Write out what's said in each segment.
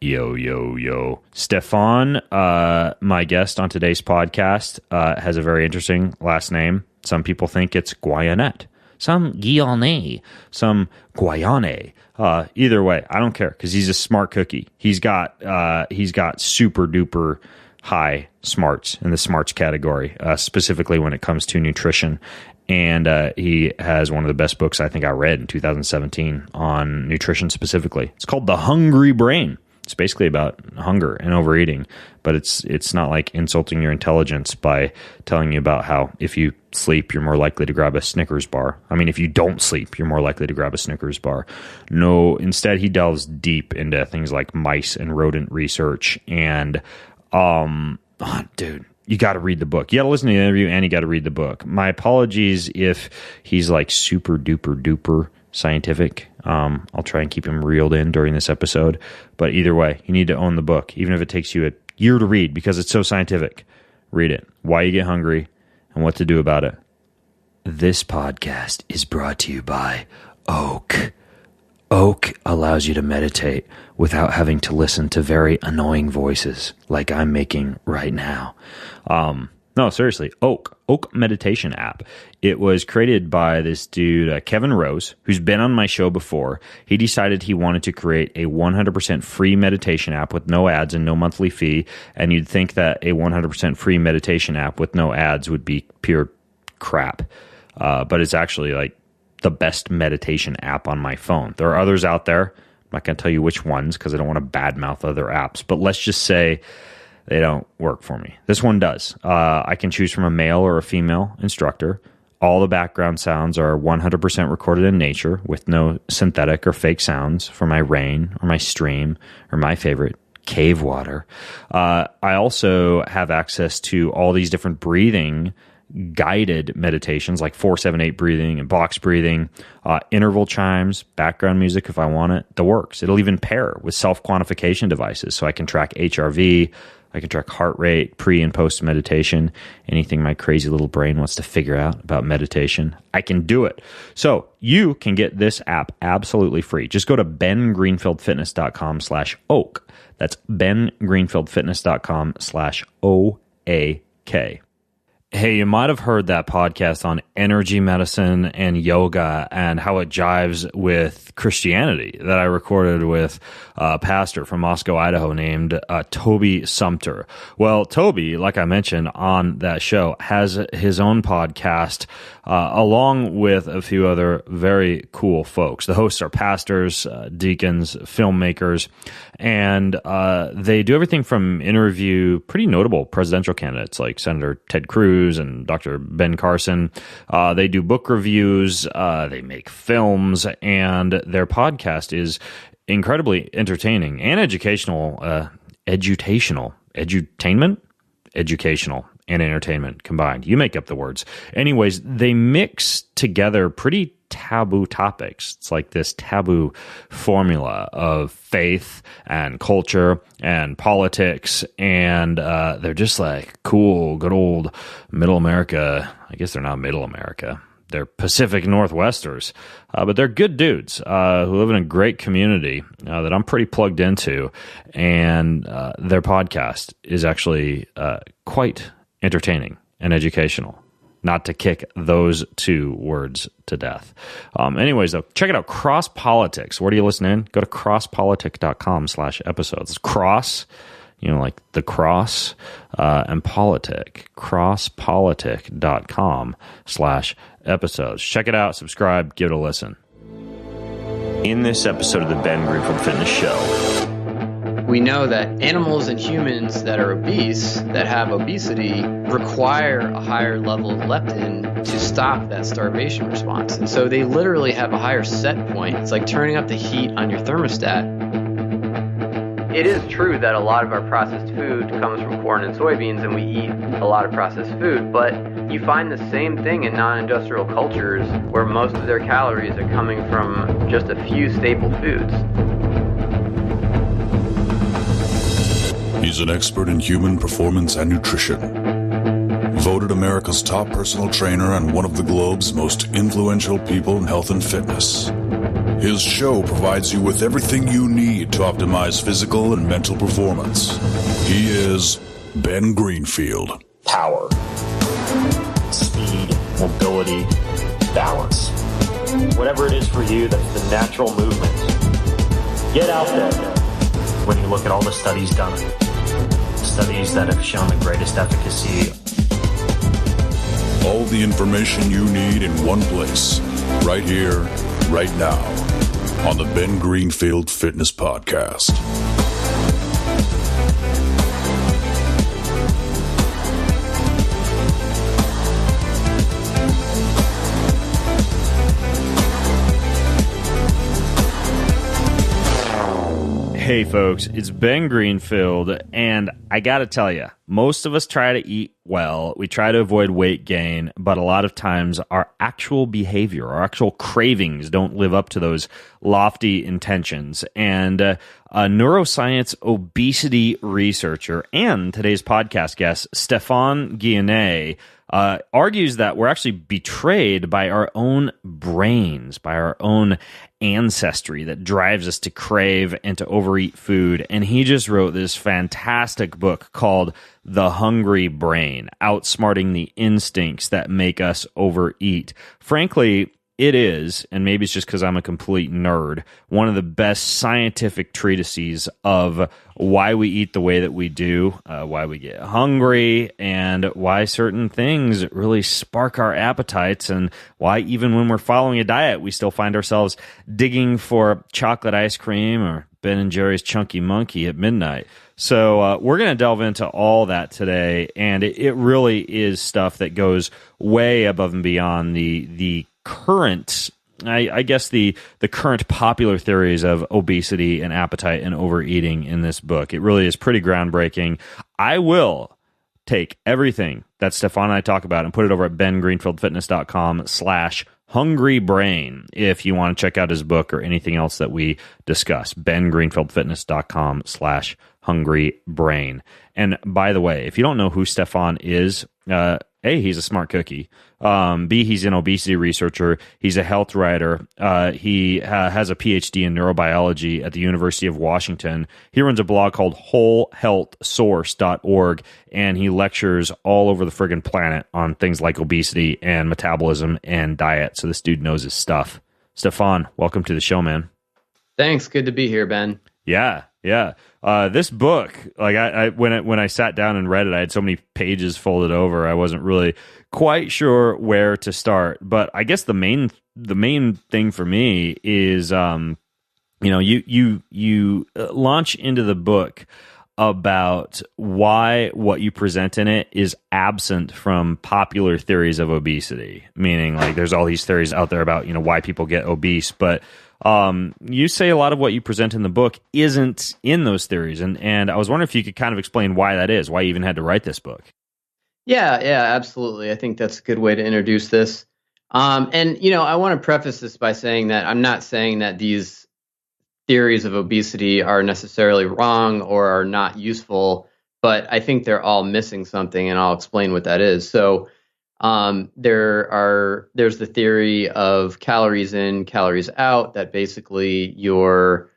Yo, yo, yo. Stephan, my guest on today's podcast, has a very interesting last name. Some people think it's Guyenet, some Guyenet, some Guyenet. Either way, I don't care because he's a smart cookie. He's got super duper high smarts in the smarts category, specifically when it comes to nutrition. And he has one of the best books I think I read in 2017 on nutrition specifically. It's called The Hungry Brain. It's basically about hunger and overeating, but it's not like insulting your intelligence by telling you about how if you sleep, you're more likely to grab a Snickers bar. I mean, if you don't sleep, you're more likely to grab a Snickers bar. No, instead he delves deep into things like mice and rodent research. And, dude, you got to read the book. You got to listen to the interview and you got to read the book. My apologies if he's like super duper duper scientific. I'll try and keep him reeled in during this episode. But either way, you need to own the book, even if it takes you a year to read because it's so scientific. Read it. Why you get hungry and what to do about it. This podcast is brought to you by Oak. Oak allows you to meditate without having to listen to very annoying voices like I'm making right now. No, seriously, Oak meditation app. It was created by this dude, Kevin Rose, who's been on my show before. He decided he wanted to create a 100% free meditation app with no ads and no monthly fee. And you'd think that a 100% free meditation app with no ads would be pure crap. But it's actually like the best meditation app on my phone. There are others out there. I'm not going to tell you which ones because I don't want to badmouth other apps. But let's just say they don't work for me. This one does. I can choose from a male or a female instructor. All the background sounds are 100% recorded in nature with no synthetic or fake sounds for my rain or my stream or my favorite, cave water. I also have access to all these different breathing guided meditations like 4-7-8 breathing and box breathing, interval chimes, background music if I want it, the works. It'll even pair with self-quantification devices so I can track HRV, I can track heart rate, pre and post meditation, anything my crazy little brain wants to figure out about meditation. I can do it. So you can get this app absolutely free. Just go to bengreenfieldfitness.com/oak. That's bengreenfieldfitness.com/OAK. Hey, you might have heard that podcast on energy medicine and yoga and how it jives with Christianity that I recorded with a pastor from Moscow, Idaho named Toby Sumter. Well, Toby, like I mentioned on that show, has his own podcast along with a few other very cool folks. The hosts are pastors, deacons, filmmakers, and they do everything from interview pretty notable presidential candidates like Senator Ted Cruz and Dr. Ben Carson. They do book reviews, they make films, and their podcast is incredibly entertaining and educational, educational and entertainment combined. You make up the words. Anyways, they mix together pretty taboo topics. It's like this taboo formula of faith and culture and politics, and they're just like cool, good old middle America. I guess they're not middle America. They're Pacific Northwesters, but they're good dudes who live in a great community that I'm pretty plugged into, and their podcast is actually quite entertaining and educational. Not to kick those two words to death. Anyways, though, check it out. Cross Politics. Where do you listen in? Go to crosspolitic.com/episodes. Cross, like the cross and politic. crosspolitic.com/episodes. Check it out. Subscribe. Give it a listen. In this episode of the Ben Greenfield Fitness Show, we know that animals and humans that are obese, that have obesity, require a higher level of leptin to stop that starvation response. And so they literally have a higher set point. It's like turning up the heat on your thermostat. It is true that a lot of our processed food comes from corn and soybeans, and we eat a lot of processed food, but you find the same thing in non-industrial cultures where most of their calories are coming from just a few staple foods. He's an expert in human performance and nutrition. Voted America's top personal trainer and one of the globe's most influential people in health and fitness. His show provides you with everything you need to optimize physical and mental performance. He is Ben Greenfield. Power, speed, mobility, balance. Whatever it is for you, that's the natural movement. Get out there. When you look at all the studies done, studies that have shown the greatest efficacy. All the information you need in one place, right here, right now, on the Ben Greenfield Fitness Podcast. Hey folks, it's Ben Greenfield, and I gotta tell you, most of us try to eat well, we try to avoid weight gain, but a lot of times our actual behavior, our actual cravings don't live up to those lofty intentions. And a neuroscience obesity researcher and today's podcast guest, Stephan Guyenet, argues that we're actually betrayed by our own brains, by our own ancestry that drives us to crave and to overeat food. And he just wrote this fantastic book called The Hungry Brain, Outsmarting the Instincts That Make Us Overeat. Frankly, it is, and maybe it's just because I'm a complete nerd, one of the best scientific treatises of why we eat the way that we do, why we get hungry, and why certain things really spark our appetites, and why even when we're following a diet, we still find ourselves digging for chocolate ice cream or Ben & Jerry's Chunky Monkey at midnight. So we're going to delve into all that today, and it really is stuff that goes way above and beyond the current, I guess the current popular theories of obesity and appetite and overeating in this book. It really is pretty groundbreaking. I will take everything that Stephan and I talk about and put it over at bengreenfieldfitness.com/hungrybrain if you want to check out his book or anything else that we discuss. bengreenfieldfitness.com/hungrybrain. And by the way, if you don't know who Stephan is, A, he's a smart cookie. B, he's an obesity researcher. He's a health writer. He has a PhD in neurobiology at the University of Washington. He runs a blog called wholehealthsource.org, and he lectures all over the friggin' planet on things like obesity and metabolism and diet. So this dude knows his stuff. Stephan, welcome to the show, man. Thanks. Good to be here, Ben. Yeah. This book, like when I sat down and read it, I had so many pages folded over. I wasn't really quite sure where to start. But I guess the main thing for me is, you launch into the book about why what you present in it is absent from popular theories of obesity. Meaning, like, there's all these theories out there about why people get obese, but you say a lot of what you present in the book isn't in those theories, and I was wondering if you could kind of explain why that is, why you even had to write this book. Yeah, absolutely. I think that's a good way to introduce this. I want to preface this by saying that I'm not saying that these theories of obesity are necessarily wrong or are not useful, but I think they're all missing something, and I'll explain what that is. So there's the theory of calories in, calories out, that basically your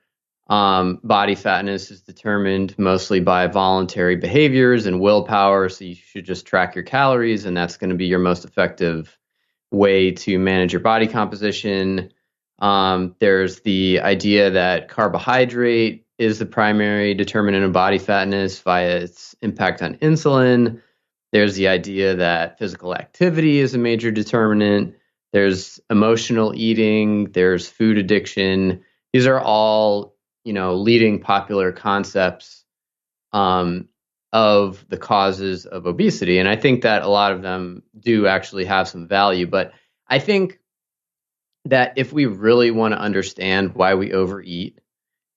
body fatness is determined mostly by voluntary behaviors and willpower. So you should just track your calories, and that's going to be your most effective way to manage your body composition. There's the idea that carbohydrate is the primary determinant of body fatness via its impact on insulin. There's the idea that physical activity is a major determinant. There's emotional eating. There's food addiction. These are all, leading popular concepts of the causes of obesity. And I think that a lot of them do actually have some value. But I think that if we really want to understand why we overeat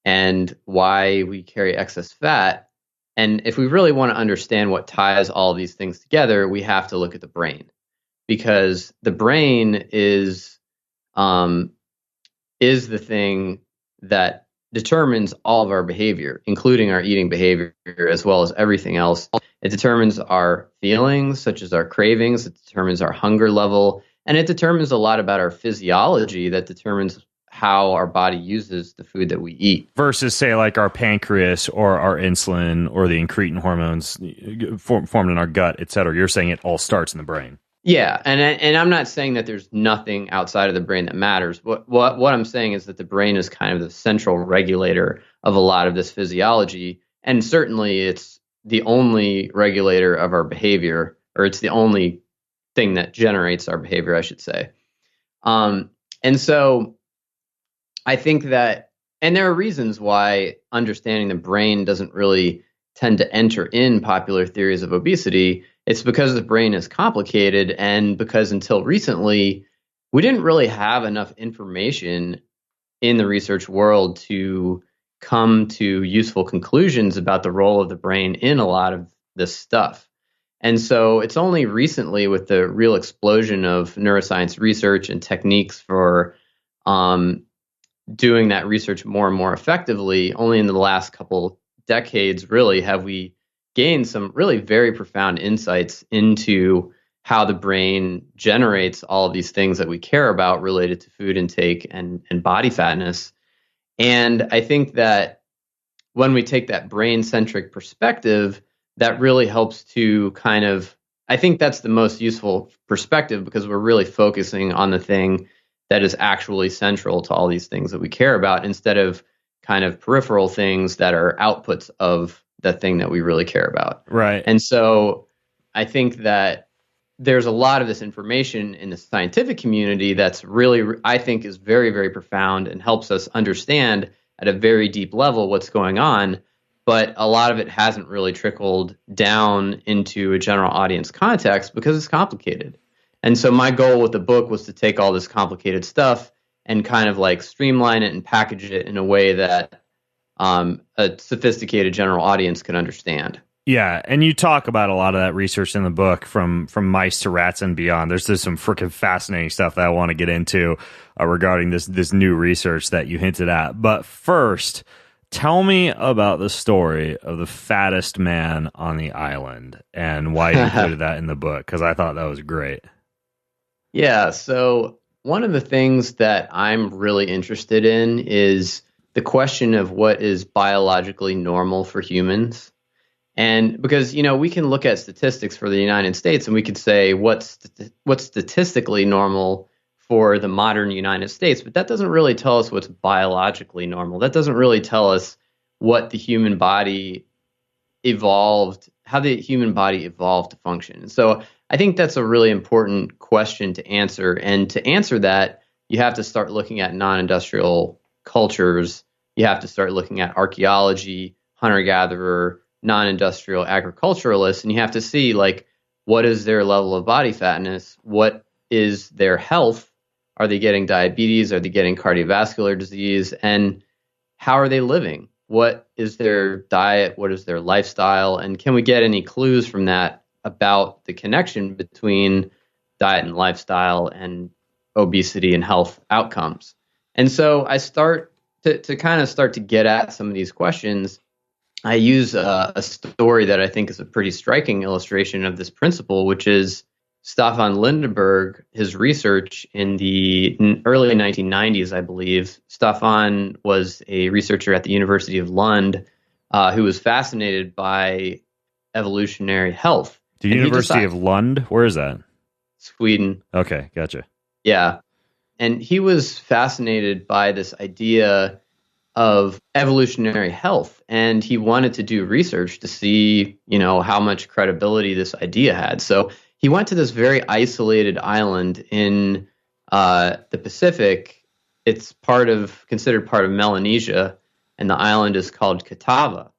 and why we carry excess fat, and if we really want to understand what ties all these things together, we have to look at the brain, because the brain is the thing that determines all of our behavior, including our eating behavior, as well as everything else. It determines our feelings, such as our cravings. It determines our hunger level, and it determines a lot about our physiology that determines how our body uses the food that we eat. Versus, say, like our pancreas or our insulin or the incretin hormones formed in our gut, et cetera. You're saying it all starts in the brain. Yeah, and I'm not saying that there's nothing outside of the brain that matters. What I'm saying is that the brain is kind of the central regulator of a lot of this physiology, and certainly it's the only regulator of our behavior, or it's the only thing that generates our behavior, I should say. And so I think that, and there are reasons why understanding the brain doesn't really tend to enter in popular theories of obesity. It's because the brain is complicated, and because until recently, we didn't really have enough information in the research world to come to useful conclusions about the role of the brain in a lot of this stuff. And so it's only recently, with the real explosion of neuroscience research and techniques for doing that research more and more effectively, only in the last couple decades, really, have we gained some really very profound insights into how the brain generates all of these things that we care about related to food intake and body fatness. And I think that when we take that brain-centric perspective, that really helps to kind of, I think that's the most useful perspective, because we're really focusing on the thing that is actually central to all these things that we care about, instead of kind of peripheral things that are outputs of the thing that we really care about. Right. And so I think that there's a lot of this information in the scientific community that's really, I think, is very, very profound and helps us understand at a very deep level what's going on. But a lot of it hasn't really trickled down into a general audience context because it's complicated. And so my goal with the book was to take all this complicated stuff and kind of like streamline it and package it in a way that a sophisticated general audience can understand. Yeah, and you talk about a lot of that research in the book, from mice to rats and beyond. There's just some freaking fascinating stuff that I want to get into regarding this new research that you hinted at. But first, tell me about the story of the fattest man on the island and why you included that in the book, because I thought that was great. Yeah, so one of the things that I'm really interested in is the question of what is biologically normal for humans. And because, we can look at statistics for the United States and we could say what's statistically normal for the modern United States, but that doesn't really tell us what's biologically normal. That doesn't really tell us what the human body evolved, how the human body evolved to function. And so I think that's a really important question to answer. And to answer that, you have to start looking at non-industrial cultures. You have to start looking at archaeology, hunter-gatherer, non-industrial agriculturalists, and you have to see, like, what is their level of body fatness? What is their health? Are they getting diabetes? Are they getting cardiovascular disease? And how are they living? What is their diet? What is their lifestyle? And can we get any clues from that about the connection between diet and lifestyle and obesity and health outcomes? And so I start to kind of start to get at some of these questions. I use a story that I think is a pretty striking illustration of this principle, which is Stephan Guyenet, his research in the early 1990s, I believe. Stephan was a researcher at the University of Lund who was fascinated by evolutionary health. The University of Lund? Where is that? Sweden. Okay, gotcha. Yeah. And he was fascinated by this idea of evolutionary health, and he wanted to do research to see, how much credibility this idea had. So he went to this very isolated island in the Pacific. It's considered part of Melanesia, and the island is called Catawba.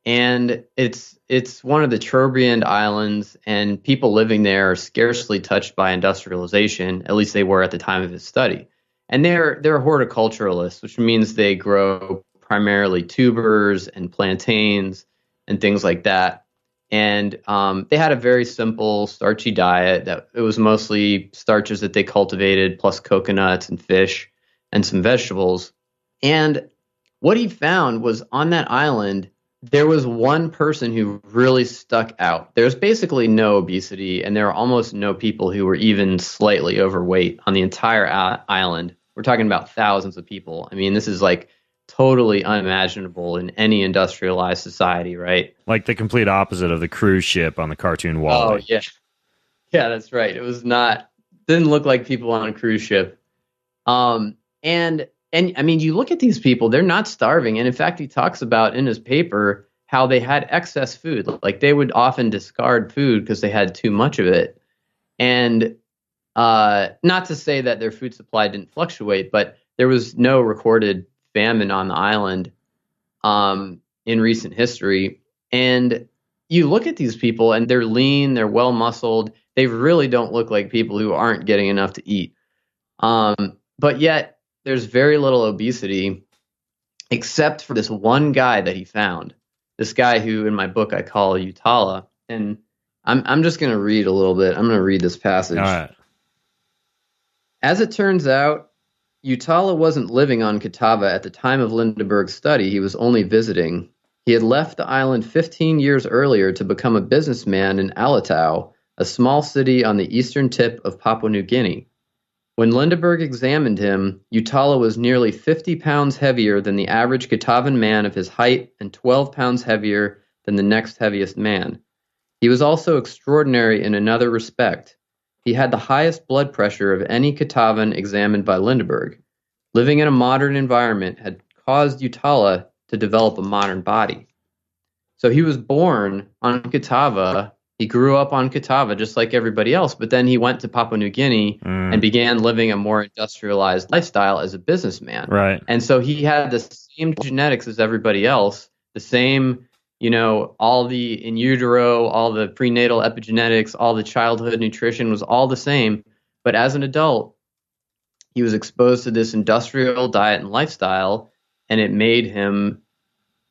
And it's one of the Trobriand islands, and people living there are scarcely touched by industrialization. At least they were at the time of his study. And they're horticulturalists, which means they grow primarily tubers and plantains and things like that. And they had a very simple, starchy diet. That it was mostly starches that they cultivated, plus coconuts and fish and some vegetables. And what he found was, on that island, there was one person who really stuck out. There's basically no obesity, and there are almost no people who were even slightly overweight on the entire island. We're talking about thousands of people. I mean, this is like totally unimaginable in any industrialized society, right? Like the complete opposite of the cruise ship on the cartoon Wall-E. Oh, yeah. Yeah, that's right. It was not, didn't look like people on a cruise ship. And I mean, you look at these people, they're not starving. And in fact, he talks about in his paper how they had excess food. Like they would often discard food because they had too much of it. And not to say that their food supply didn't fluctuate, but there was no recorded famine on the island in recent history. And you look at these people and they're lean, they're well muscled. They really don't look like people who aren't getting enough to eat. But yet there's very little obesity except for this one guy that he found. This guy who in my book I call Utala. And I'm just going to read a little bit. I'm going to read this passage. All right. As it turns out, Utala wasn't living on Catawba at the time of Lindeberg's study. He was only visiting. He had left the island 15 years earlier to become a businessman in Alitau, a small city on the eastern tip of Papua New Guinea. When Lindeberg examined him, Utala was nearly 50 pounds heavier than the average Catawban man of his height and 12 pounds heavier than the next heaviest man. He was also extraordinary in another respect. He had the highest blood pressure of any Catawban examined by Lindeberg. Living in a modern environment had caused Utala to develop a modern body. So he was born on Catawba. He grew up on Catawba just like everybody else, but then he went to Papua New Guinea and began living a more industrialized lifestyle as a businessman. Right. And so he had the same genetics as everybody else, the same, all the in utero, all the prenatal epigenetics, all the childhood nutrition was all the same. But as an adult, he was exposed to this industrial diet and lifestyle, and it made him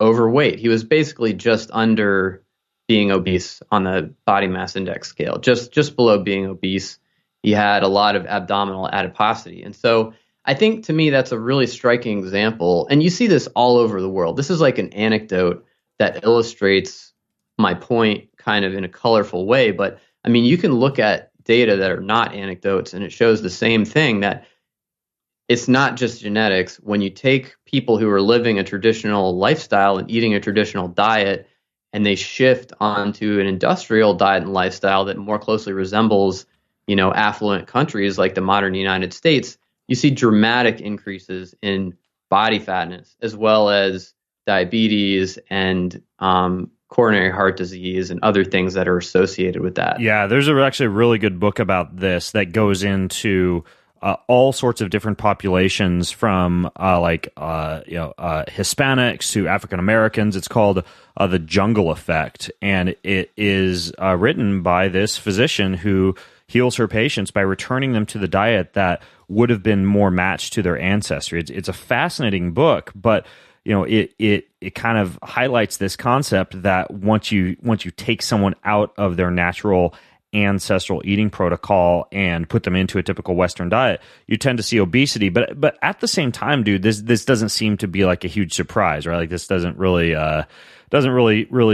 overweight. He was basically just under being obese on the body mass index scale, just below being obese. He had a lot of abdominal adiposity. And so I think to me, that's a really striking example. And you see this all over the world. This is like an anecdote that illustrates my point kind of in a colorful way. But I mean, you can look at data that are not anecdotes and it shows the same thing, that it's not just genetics. When you take people who are living a traditional lifestyle and eating a traditional diet, and they shift onto an industrial diet and lifestyle that more closely resembles, affluent countries like the modern United States, you see dramatic increases in body fatness, as well as diabetes and coronary heart disease and other things that are associated with that. Yeah, there's actually a really good book about this that goes into all sorts of different populations, from Hispanics to African Americans. It's called The Jungle Effect, and it is written by this physician who heals her patients by returning them to the diet that would have been more matched to their ancestry. It's a fascinating book, but it kind of highlights this concept that once you take someone out of their natural ancestral eating protocol and put them into a typical Western diet, you tend to see obesity. But at the same time, dude, this doesn't seem to be like a huge surprise, right? Like this doesn't really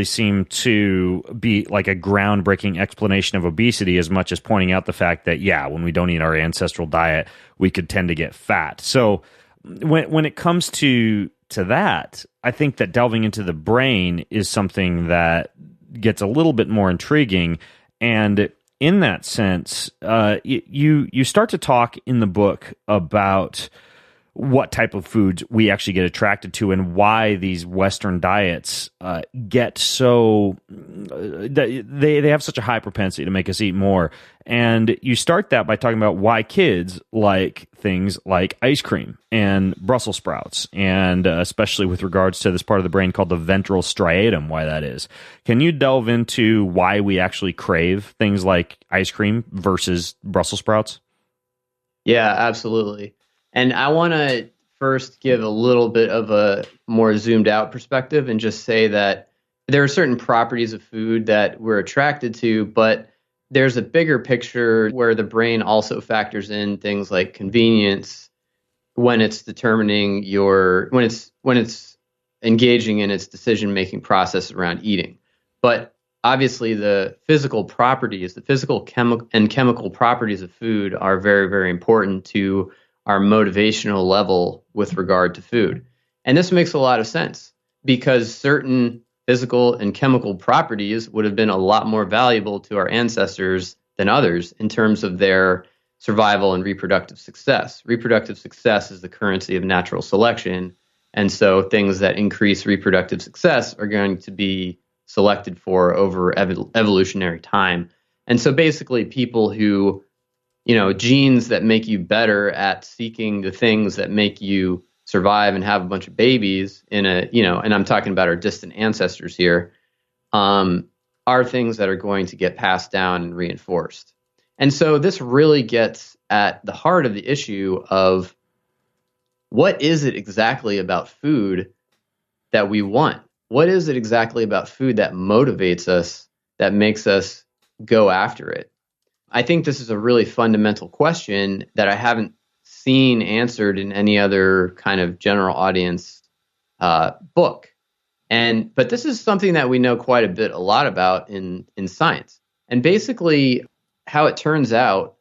seem to be like a groundbreaking explanation of obesity, as much as pointing out the fact that, yeah, when we don't eat our ancestral diet, we could tend to get fat. So when it comes to that, I think that delving into the brain is something that gets a little bit more intriguing. And in that sense, you start to talk in the book about what type of foods we actually get attracted to and why these Western diets get so they have such a high propensity to make us eat more. And you start that by talking about why kids like things like ice cream and Brussels sprouts, and especially with regards to this part of the brain called the Ventralstriatum, why that is. Can you delve into why we actually crave things like ice cream versus Brussels sprouts? Yeah, absolutely. And I want to first give a little bit of a more zoomed out perspective and just say that there are certain properties of food that we're attracted to, but there's a bigger picture where the brain also factors in things like convenience when it's determining when it's engaging in its decision-making process around eating. But obviously the physical properties, the physical and chemical properties of food are very, very important to our motivational level with regard to food. And this makes a lot of sense because certain physical and chemical properties would have been a lot more valuable to our ancestors than others in terms of their survival and reproductive success. Reproductive success is the currency of natural selection. And so things that increase reproductive success are going to be selected for over evolutionary time. And so basically people who, genes that make you better at seeking the things that make you survive and have a bunch of babies and I'm talking about our distant ancestors here, are things that are going to get passed down and reinforced. And so this really gets at the heart of the issue of what is it exactly about food that we want? What is it exactly about food that motivates us, that makes us go after it? I think this is a really fundamental question that I haven't seen answered in any other kind of general audience book. But this is something that we know quite a lot about in science. And basically how it turns out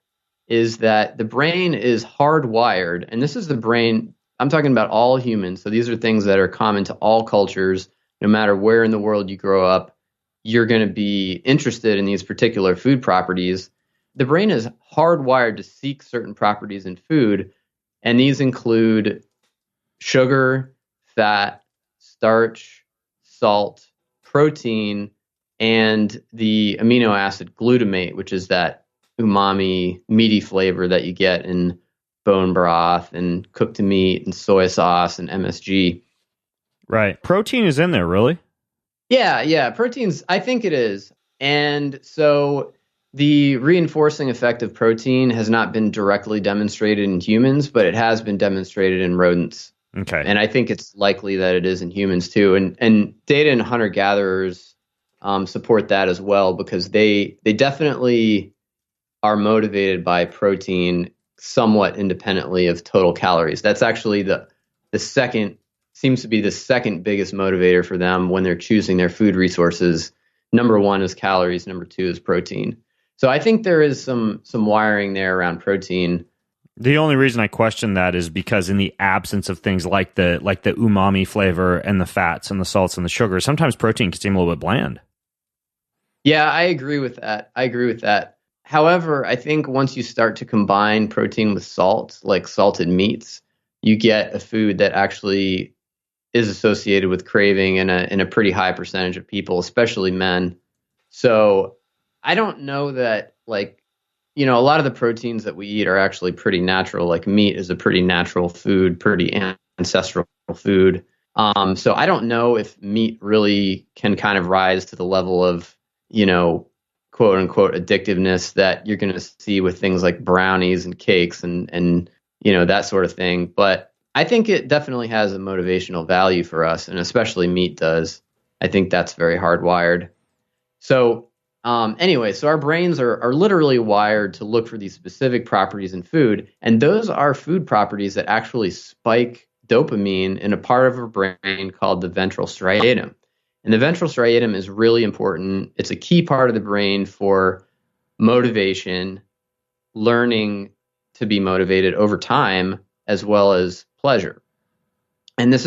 is that the brain is hardwired, and this is the brain, I'm talking about all humans. So these are things that are common to all cultures. No matter where in the world you grow up, you're going to be interested in these particular food properties. The brain is hardwired to seek certain properties in food, and these include sugar, fat, starch, salt, protein, and the amino acid glutamate, which is that umami, meaty flavor that you get in bone broth and cooked meat and soy sauce and MSG. Right. Protein is in there, really? Yeah. Proteins, I think it is. And so the reinforcing effect of protein has not been directly demonstrated in humans, but it has been demonstrated in rodents. Okay. And I think it's likely that it is in humans too. And data in hunter-gatherers support that as well, because they definitely are motivated by protein somewhat independently of total calories. That's actually the second, seems to be the second biggest motivator for them when they're choosing their food resources. Number one is calories. Number two is protein. So I think there is some wiring there around protein. The only reason I question that is because in the absence of things like the umami flavor and the fats and the salts and the sugar, sometimes protein can seem a little bit bland. Yeah, I agree with that. However, I think once you start to combine protein with salt, like salted meats, you get a food that actually is associated with craving in a pretty high percentage of people, especially men. So I don't know that, a lot of the proteins that we eat are actually pretty natural. Like meat is a pretty natural food, pretty ancestral food. So I don't know if meat really can kind of rise to the level of, quote unquote addictiveness that you're going to see with things like brownies and cakes and that sort of thing. But I think it definitely has a motivational value for us, and especially meat does. I think that's very hardwired. So anyway, so our brains are literally wired to look for these specific properties in food, and those are food properties that actually spike dopamine in a part of our brain called the ventral striatum. And the ventral striatum is really important. It's a key part of the brain for motivation, learning to be motivated over time, as well as pleasure. And this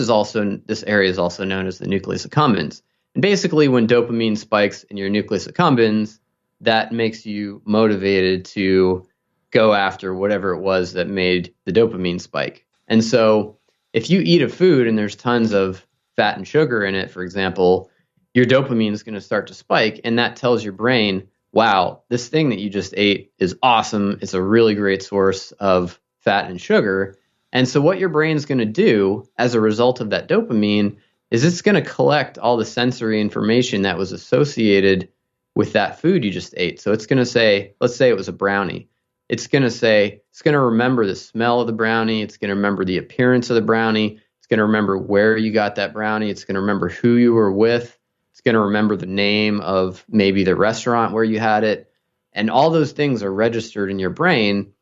area is also known as the nucleus accumbens. And basically, when dopamine spikes in your nucleus accumbens, that makes you motivated to go after whatever it was that made the dopamine spike. And so if you eat a food and there's tons of fat and sugar in it, for example, your dopamine is going to start to spike, and that tells your brain, wow, this thing that you just ate is awesome. It's a really great source of fat and sugar. And so what your brain's going to do as a result of that dopamine is it's going to collect all the sensory information that was associated with that food you just ate. So it's going to say, let's say it was a brownie. It's going to remember the smell of the brownie. It's going to remember the appearance of the brownie. It's going to remember where you got that brownie. It's going to remember who you were with. It's going to remember the name of maybe the restaurant where you had it. And all those things are registered in your brain.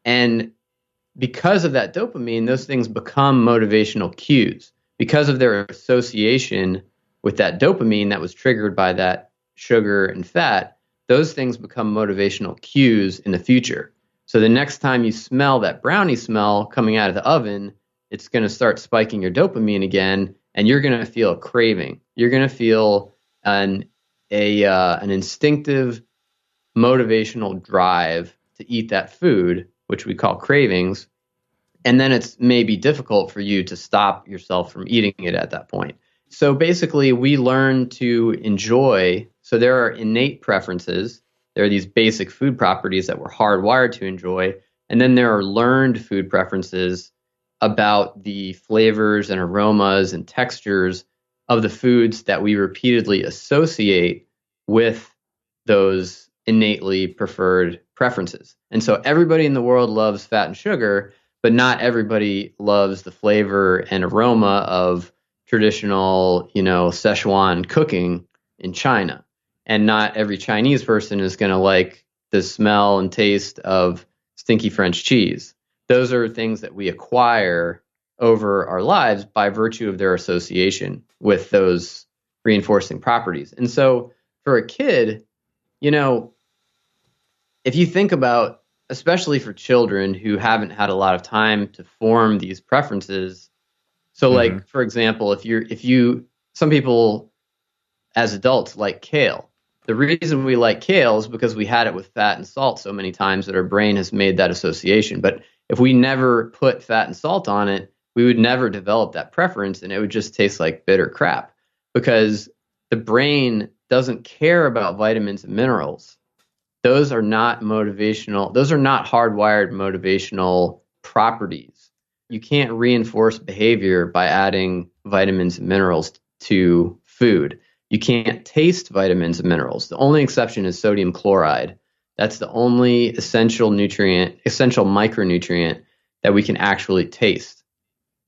And because of that dopamine, those things become motivational cues. Because of their association with that dopamine that was triggered by that sugar and fat, those things become motivational cues in the future. So the next time you smell that brownie smell coming out of the oven, it's going to start spiking your dopamine again, and you're going to feel a craving. You're going to feel an instinctive motivational drive to eat that food, which we call cravings. And then it's maybe difficult for you to stop yourself from eating it at that point. So basically, we learn to enjoy. So there are innate preferences. There are these basic food properties that we're hardwired to enjoy. And then there are learned food preferences about the flavors and aromas and textures of the foods that we repeatedly associate with those innately preferred preferences. And so everybody in the world loves fat and sugar, but not everybody loves the flavor and aroma of traditional, Szechuan cooking in China. And not every Chinese person is going to like the smell and taste of stinky French cheese. Those are things that we acquire over our lives by virtue of their association with those reinforcing properties. And so for a kid, if you think about, especially for children who haven't had a lot of time to form these preferences. So like, for example, some people as adults like kale. The reason we like kale is because we had it with fat and salt so many times that our brain has made that association. But if we never put fat and salt on it, we would never develop that preference, and it would just taste like bitter crap because the brain doesn't care about vitamins and minerals. Those are not motivational. Those are not hardwired motivational properties. You can't reinforce behavior by adding vitamins and minerals to food. You can't taste vitamins and minerals. The only exception is sodium chloride. That's the only essential micronutrient that we can actually taste,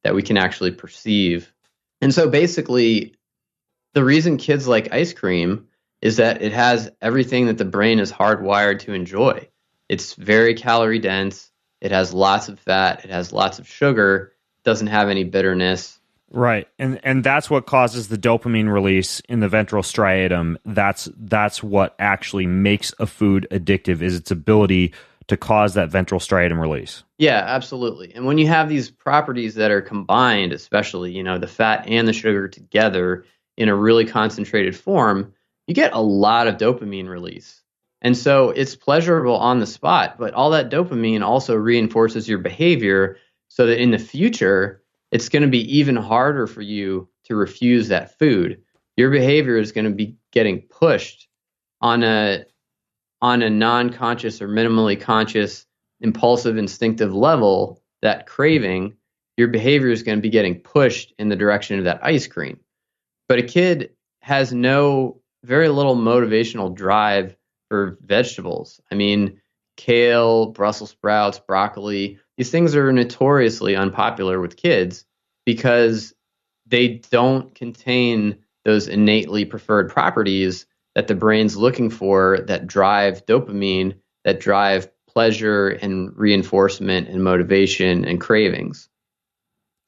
that we can actually perceive. And so basically, the reason kids like ice cream is that it has everything that the brain is hardwired to enjoy. It's very calorie dense. It has lots of fat. It has lots of sugar. It doesn't have any bitterness. Right. And that's what causes the dopamine release in the ventralstriatum. That's what actually makes a food addictive, is its ability to cause that ventralstriatum release. Yeah, absolutely. And when you have these properties that are combined, especially, the fat and the sugar together in a really concentrated form, you get a lot of dopamine release. And so it's pleasurable on the spot, but all that dopamine also reinforces your behavior so that in the future, it's going to be even harder for you to refuse that food. Your behavior is going to be getting pushed on a non-conscious or minimally conscious, impulsive, instinctive level, that craving. Your behavior is going to be getting pushed in the direction of that ice cream. But a kid has very little motivational drive for vegetables. I mean, kale, Brussels sprouts, broccoli, these things are notoriously unpopular with kids because they don't contain those innately preferred properties that the brain's looking for that drive dopamine, that drive pleasure and reinforcement and motivation and cravings.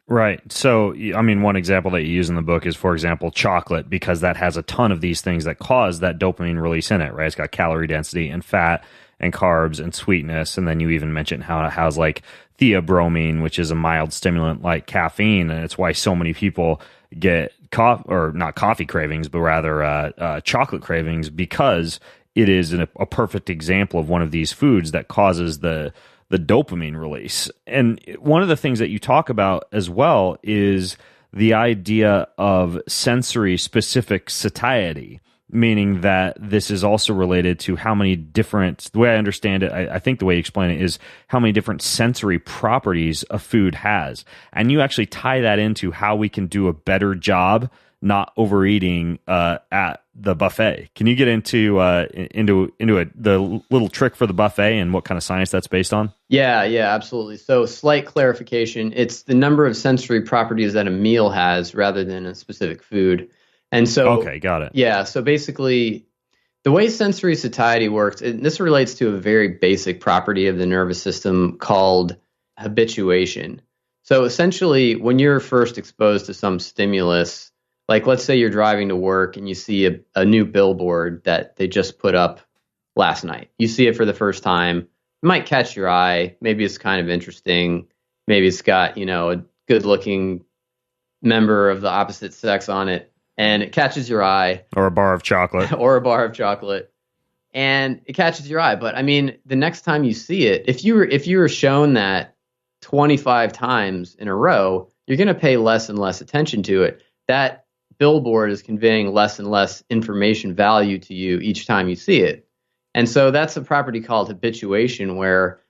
Right. So, I mean, one example that you use in the book is, for example, chocolate, because that has a ton of these things that cause that dopamine release in it, right? It's got calorie density and fat and carbs and sweetness. And then you even mentioned how it has like theobromine, which is a mild stimulant like caffeine. And it's why so many people get not coffee cravings, but rather chocolate cravings, because it is a perfect example of one of these foods that causes the dopamine release. And one of the things that you talk about as well is the idea of sensory specific satiety, meaning that this is also related to how many different, the way I understand it, I think the way you explain it is how many different sensory properties a food has. And you actually tie that into how we can do a better job not overeating at the buffet. Can you get into the little trick for the buffet and what kind of science that's based on? Yeah, absolutely. So slight clarification, it's the number of sensory properties that a meal has rather than a specific food. And so, okay, got it. Yeah, so basically the way sensory satiety works, and this relates to a very basic property of the nervous system called habituation. So essentially, when you're first exposed to some stimulus, like let's say you're driving to work and you see a new billboard that they just put up last night. You see it for the first time. might catch your eye. Maybe it's kind of interesting. Maybe it's got, a good looking member of the opposite sex on it, and it catches your eye. Or a bar of chocolate. Or a bar of chocolate. And it catches your eye. But I mean, the next time you see it, if you were shown that 25 times in a row, you're going to pay less and less attention to it. That billboard is conveying less and less information value to you each time you see it. And so that's a property called habituation, where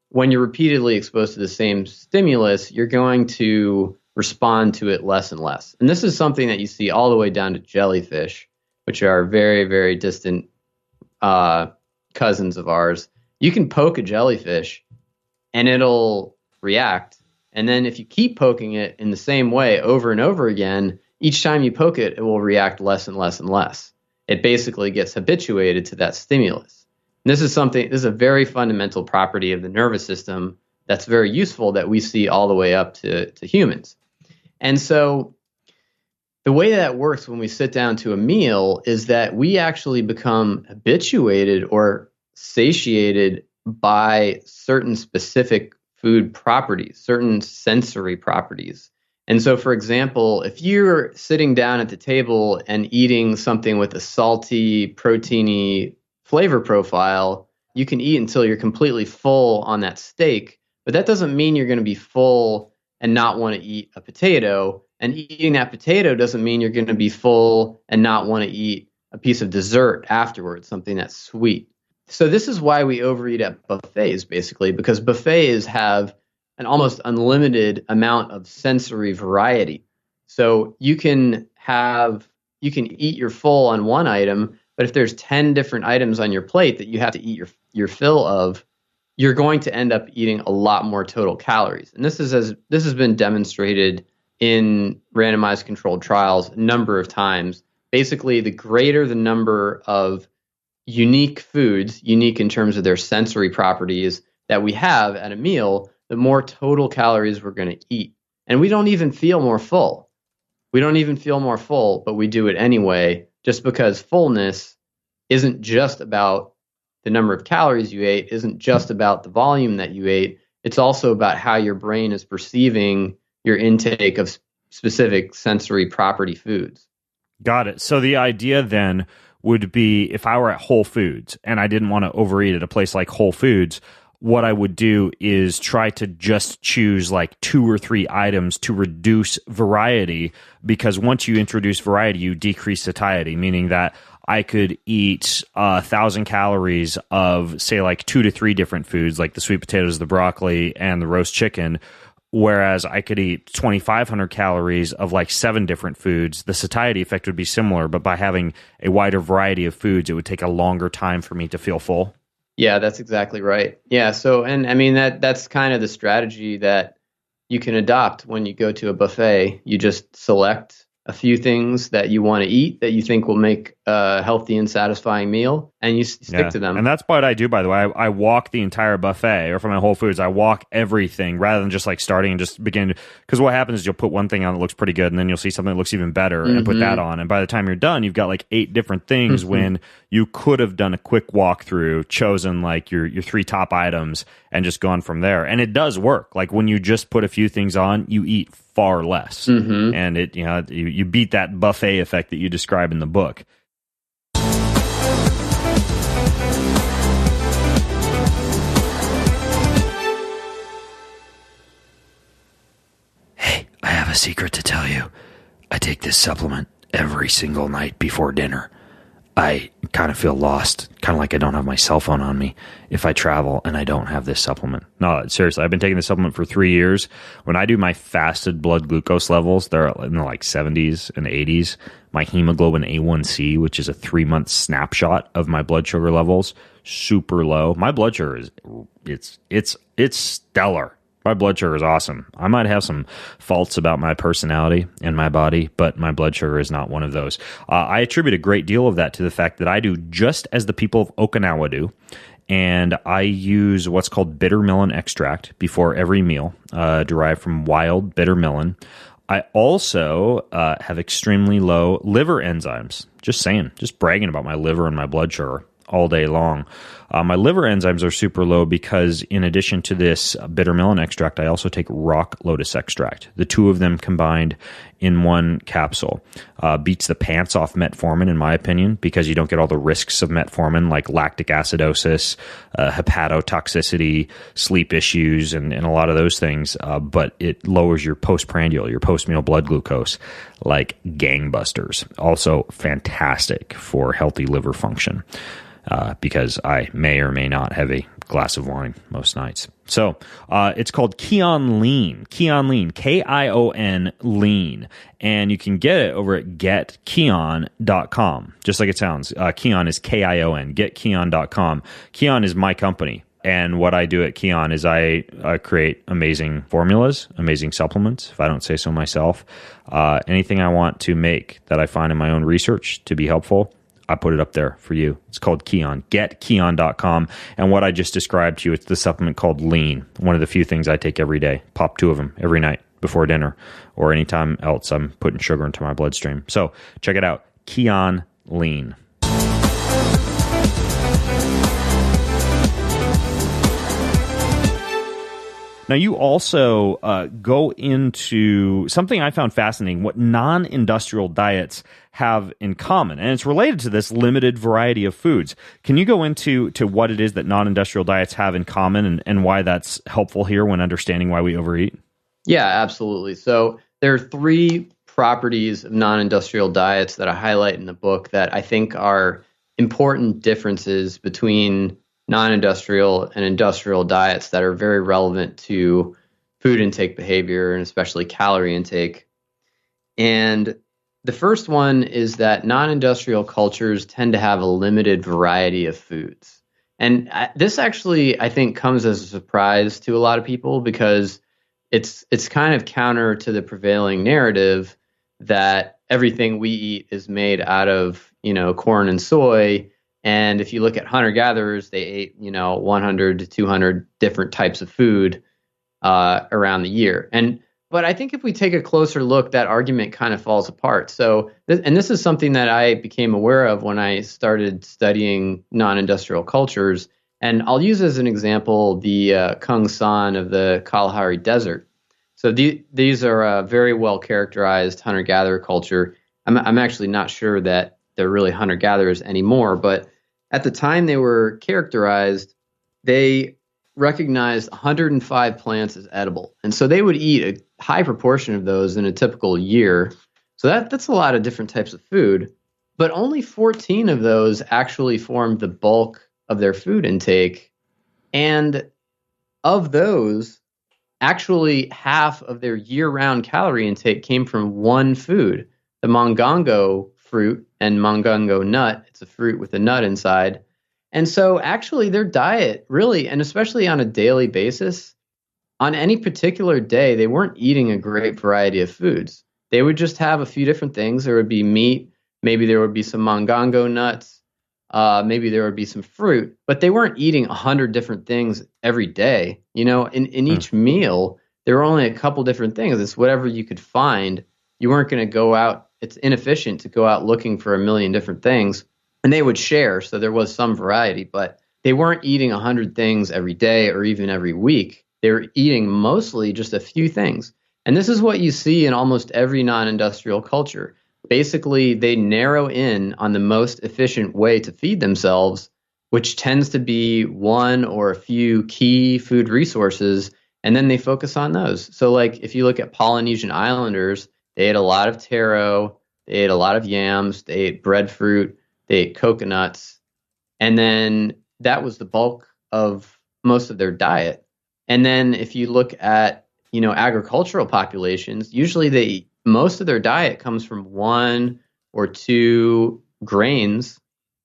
when you're repeatedly exposed to the same stimulus, you're going to respond to it less and less. And this is something that you see all the way down to jellyfish, which are very, very distant cousins of ours. You can poke a jellyfish and it'll react. And then if you keep poking it in the same way over and over again, each time you poke it, it will react less and less and less. It basically gets habituated to that stimulus. And this is a very fundamental property of the nervous system that's very useful that we see all the way up to humans. And so the way that works when we sit down to a meal is that we actually become habituated or satiated by certain specific food properties, certain sensory properties. And so, for example, if you're sitting down at the table and eating something with a salty, proteiny flavor profile, you can eat until you're completely full on that steak, but that doesn't mean you're going to be full and not want to eat a potato. And eating that potato doesn't mean you're going to be full and not want to eat a piece of dessert afterwards, something that's sweet. So this is why we overeat at buffets, basically, because buffets have an almost unlimited amount of sensory variety. So you can eat your full on one item, but if there's 10 different items on your plate that you have to eat your fill of, you're going to end up eating a lot more total calories. And this has been demonstrated in randomized controlled trials a number of times. Basically, the greater the number of unique foods, unique in terms of their sensory properties, that we have at a meal, the more total calories we're going to eat. And we don't even feel more full. We don't even feel more full, but we do it anyway, just because fullness isn't just about the number of calories you ate, isn't just about the volume that you ate. It's also about how your brain is perceiving your intake of specific sensory property foods. Got it. So the idea then would be, if I were at Whole Foods and I didn't want to overeat at a place like Whole Foods, what I would do is try to just choose like 2 or 3 items to reduce variety, because once you introduce variety, you decrease satiety, meaning that I could eat 1,000 calories of, say, like 2 to 3 different foods, like the sweet potatoes, the broccoli, and the roast chicken, whereas I could eat 2,500 calories of like 7 different foods. The satiety effect would be similar, but by having a wider variety of foods, it would take a longer time for me to feel full. Yeah, that's exactly right. Yeah, so, and I mean, that's kind of the strategy that you can adopt when you go to a buffet. You just select a few things that you want to eat that you think will make a healthy and satisfying meal, and you stick to them. And that's what I do, by the way. I walk the entire buffet, or from my Whole Foods, I walk everything rather than just like starting and just begin. Because what happens is you'll put one thing on that looks pretty good, and then you'll see something that looks even better and put that on. And by the time you're done, you've got like 8 different things when you could have done a quick walkthrough, chosen like your 3 top items, and just gone from there. And it does work. Like when you just put a few things on, you eat far less. And it, you beat that buffet effect that you describe in the book. Hey, I have a secret to tell you. I take this supplement every single night before dinner. I kind of feel lost, kind of like I don't have my cell phone on me if I travel and I don't have this supplement. No, seriously, I've been taking this supplement for 3 years. When I do my fasted blood glucose levels, they're in the like 70s and 80s. My hemoglobin A1C, which is a 3-month snapshot of my blood sugar levels, super low. My blood sugar is it's stellar. My blood sugar is awesome. I might have some faults about my personality and my body, but my blood sugar is not one of those. I attribute a great deal of that to the fact that I do just as the people of Okinawa do, and I use what's called bitter melon extract before every meal, derived from wild bitter melon. I also have extremely low liver enzymes. Just saying, just bragging about my liver and my blood sugar. all day long. My liver enzymes are super low because in addition to this bitter melon extract, I also take rock lotus extract. The two of them combined in one capsule beats the pants off metformin, in my opinion, because you don't get all the risks of metformin like lactic acidosis, hepatotoxicity, sleep issues, and a lot of those things. But it lowers your postprandial, your post-meal blood glucose, like gangbusters. Also fantastic for healthy liver function. Because I may or may not have a glass of wine most nights. So it's called Kion Lean, Kion, Lean. And you can get it over at getkion.com, just like it sounds. Kion is Kion, getkion.com. Kion is my company. And what I do at Kion is I create amazing formulas, amazing supplements, if I don't say so myself. Anything I want to make that I find in my own research to be helpful, I put it up there for you. It's called Kion, getkion.com. And what I just described to you, it's the supplement called Lean, one of the few things I take every day. Pop 2 of them every night before dinner or anytime else I'm putting sugar into my bloodstream. So check it out, Kion Lean. Now, you also go into something I found fascinating, what non-industrial diets have in common. And it's related to this limited variety of foods. Can you go into what it is that non-industrial diets have in common and why that's helpful here when understanding why we overeat? Yeah, absolutely. So there are 3 properties of non-industrial diets that I highlight in the book that I think are important differences between non-industrial and industrial diets that are very relevant to food intake behavior and especially calorie intake. And the first one is that non-industrial cultures tend to have a limited variety of foods. And this actually, I think, comes as a surprise to a lot of people because it's kind of counter to the prevailing narrative that everything we eat is made out of, corn and soy. And if you look at hunter-gatherers, they ate, 100 to 200 different types of food around the year. But I think if we take a closer look, that argument kind of falls apart. So, this is something that I became aware of when I started studying non-industrial cultures. And I'll use as an example the Kung San of the Kalahari Desert. So these are a very well characterized hunter-gatherer culture. I'm actually not sure that they're really hunter-gatherers anymore, but at the time they were characterized, they recognized 105 plants as edible. And so they would eat a high proportion of those in a typical year. So that's a lot of different types of food. But only 14 of those actually formed the bulk of their food intake. And of those, actually half of their year-round calorie intake came from one food, the mongongo fruit and mongongo nut. It's a fruit with a nut inside. And so actually their diet really, and especially on a daily basis, on any particular day, they weren't eating a great variety of foods. They would just have a few different things. There would be meat, maybe there would be some mongongo nuts, maybe there would be some fruit, but they weren't eating 100 different things every day. In each meal, there were only a couple different things. It's whatever you could find. You weren't going to go out. It's inefficient to go out looking for a million different things. And they would share, so there was some variety, but they weren't eating 100 things every day or even every week. They were eating mostly just a few things. And this is what you see in almost every non-industrial culture. Basically, they narrow in on the most efficient way to feed themselves, which tends to be one or a few key food resources, and then they focus on those. So like if you look at Polynesian islanders, they ate a lot of taro, they ate a lot of yams, they ate breadfruit, they ate coconuts, and then that was the bulk of most of their diet. And then if you look at, agricultural populations, usually most of their diet comes from one or two grains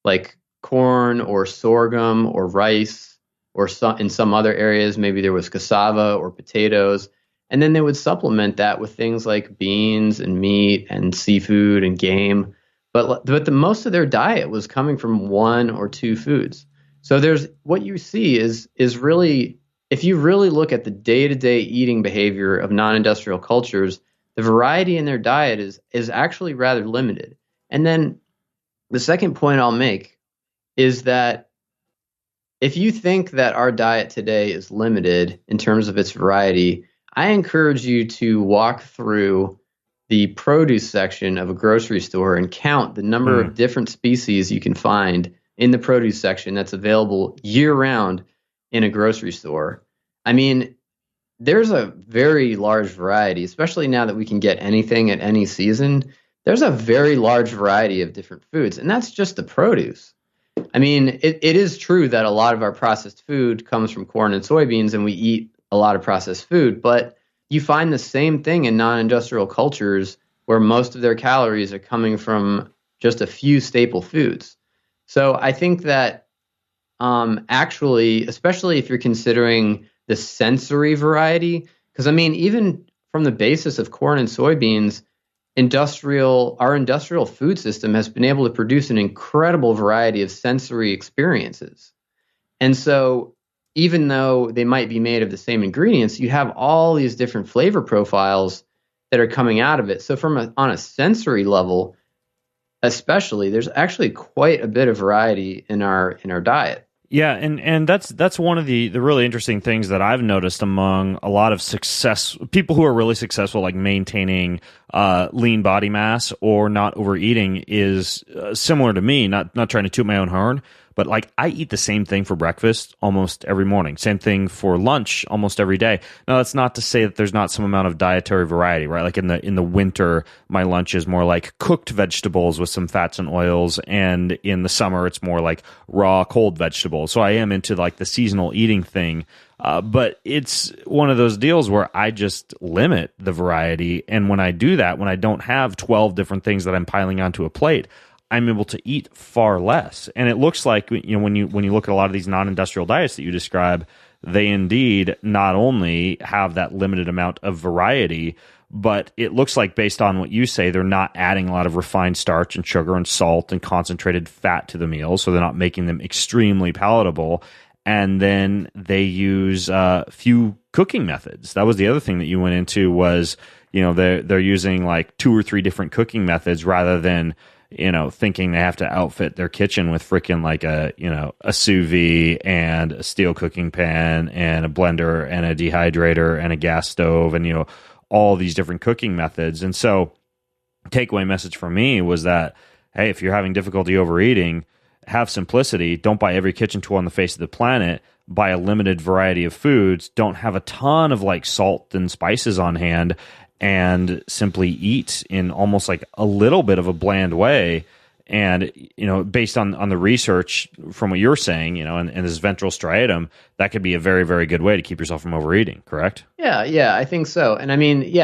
like corn or sorghum or rice, or in some other areas, maybe there was cassava or potatoes. And then they would supplement that with things like beans and meat and seafood and game. But the most of their diet was coming from one or two foods. So there's what you see is really, if you really look at the day-to-day eating behavior of non-industrial cultures, the variety in their diet is actually rather limited. And then the second point I'll make is that if you think that our diet today is limited in terms of its variety, I encourage you to walk through the produce section of a grocery store and count the number of different species you can find in the produce section that's available year-round in a grocery store. I mean, there's a very large variety, especially now that we can get anything at any season. There's a very large variety of different foods, and that's just the produce. I mean, it is true that a lot of our processed food comes from corn and soybeans, and we eat a lot of processed food, but you find the same thing in non-industrial cultures where most of their calories are coming from just a few staple foods. So I think that actually, especially if you're considering the sensory variety, because I mean, even from the basis of corn and soybeans, our industrial food system has been able to produce an incredible variety of sensory experiences. And so even though they might be made of the same ingredients, you have all these different flavor profiles that are coming out of it. So on a sensory level, especially, there's actually quite a bit of variety in our diet. Yeah, and that's one of the really interesting things that I've noticed among a lot of people who are really successful, like maintaining lean body mass or not overeating, is similar to me. Not trying to toot my own horn, but like I eat the same thing for breakfast almost every morning, same thing for lunch almost every day. Now that's not to say that there's not some amount of dietary variety, right? Like in the winter, my lunch is more like cooked vegetables with some fats and oils, and in the summer it's more like raw cold vegetables. So I am into like the seasonal eating thing. But it's one of those deals where I just limit the variety, and when I do that, when I don't have 12 different things that I'm piling onto a plate, I'm able to eat far less. And it looks like, you know, when you look at a lot of these non-industrial diets that you describe, they indeed not only have that limited amount of variety, but it looks like, based on what you say, they're not adding a lot of refined starch and sugar and salt and concentrated fat to the meals, so they're not making them extremely palatable. And then they use few cooking methods. That was the other thing that you went into, was, you know, they're using like 2 or 3 different cooking methods rather than, you know, thinking they have to outfit their kitchen with freaking like a sous vide and a steel cooking pan and a blender and a dehydrator and a gas stove and, you know, all these different cooking methods. And so takeaway message for me was that, hey, if you're having difficulty overeating, have simplicity. Don't buy every kitchen tool on the face of the planet. Buy a limited variety of foods. Don't have a ton of like salt and spices on hand, and simply eat in almost like a little bit of a bland way. And, you know, based on the research from what you're saying, you know, and this Ventralstriatum, that could be a very, very good way to keep yourself from overeating, correct? Yeah, I think so. And I mean,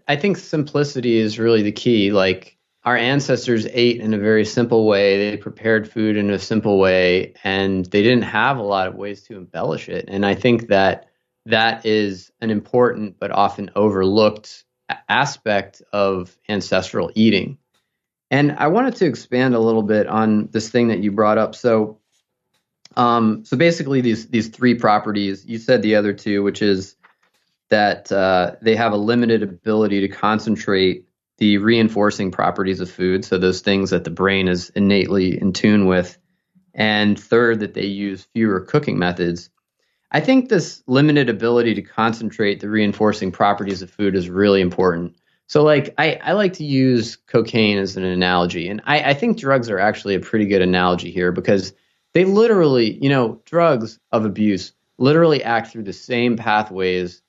I think simplicity is really the key. Like, our ancestors ate in a very simple way. They prepared food in a simple way, and they didn't have a lot of ways to embellish it. And I think that is an important but often overlooked aspect of ancestral eating. And I wanted to expand a little bit on this thing that you brought up. So basically these 3 properties, you said the other 2, which is that they have a limited ability to concentrate the reinforcing properties of food, so those things that the brain is innately in tune with. And third, that they use fewer cooking methods. I think this limited ability to concentrate the reinforcing properties of food is really important. So like I like to use cocaine as an analogy, and I think drugs are actually a pretty good analogy here, because they literally, you know, drugs of abuse literally act through the same pathways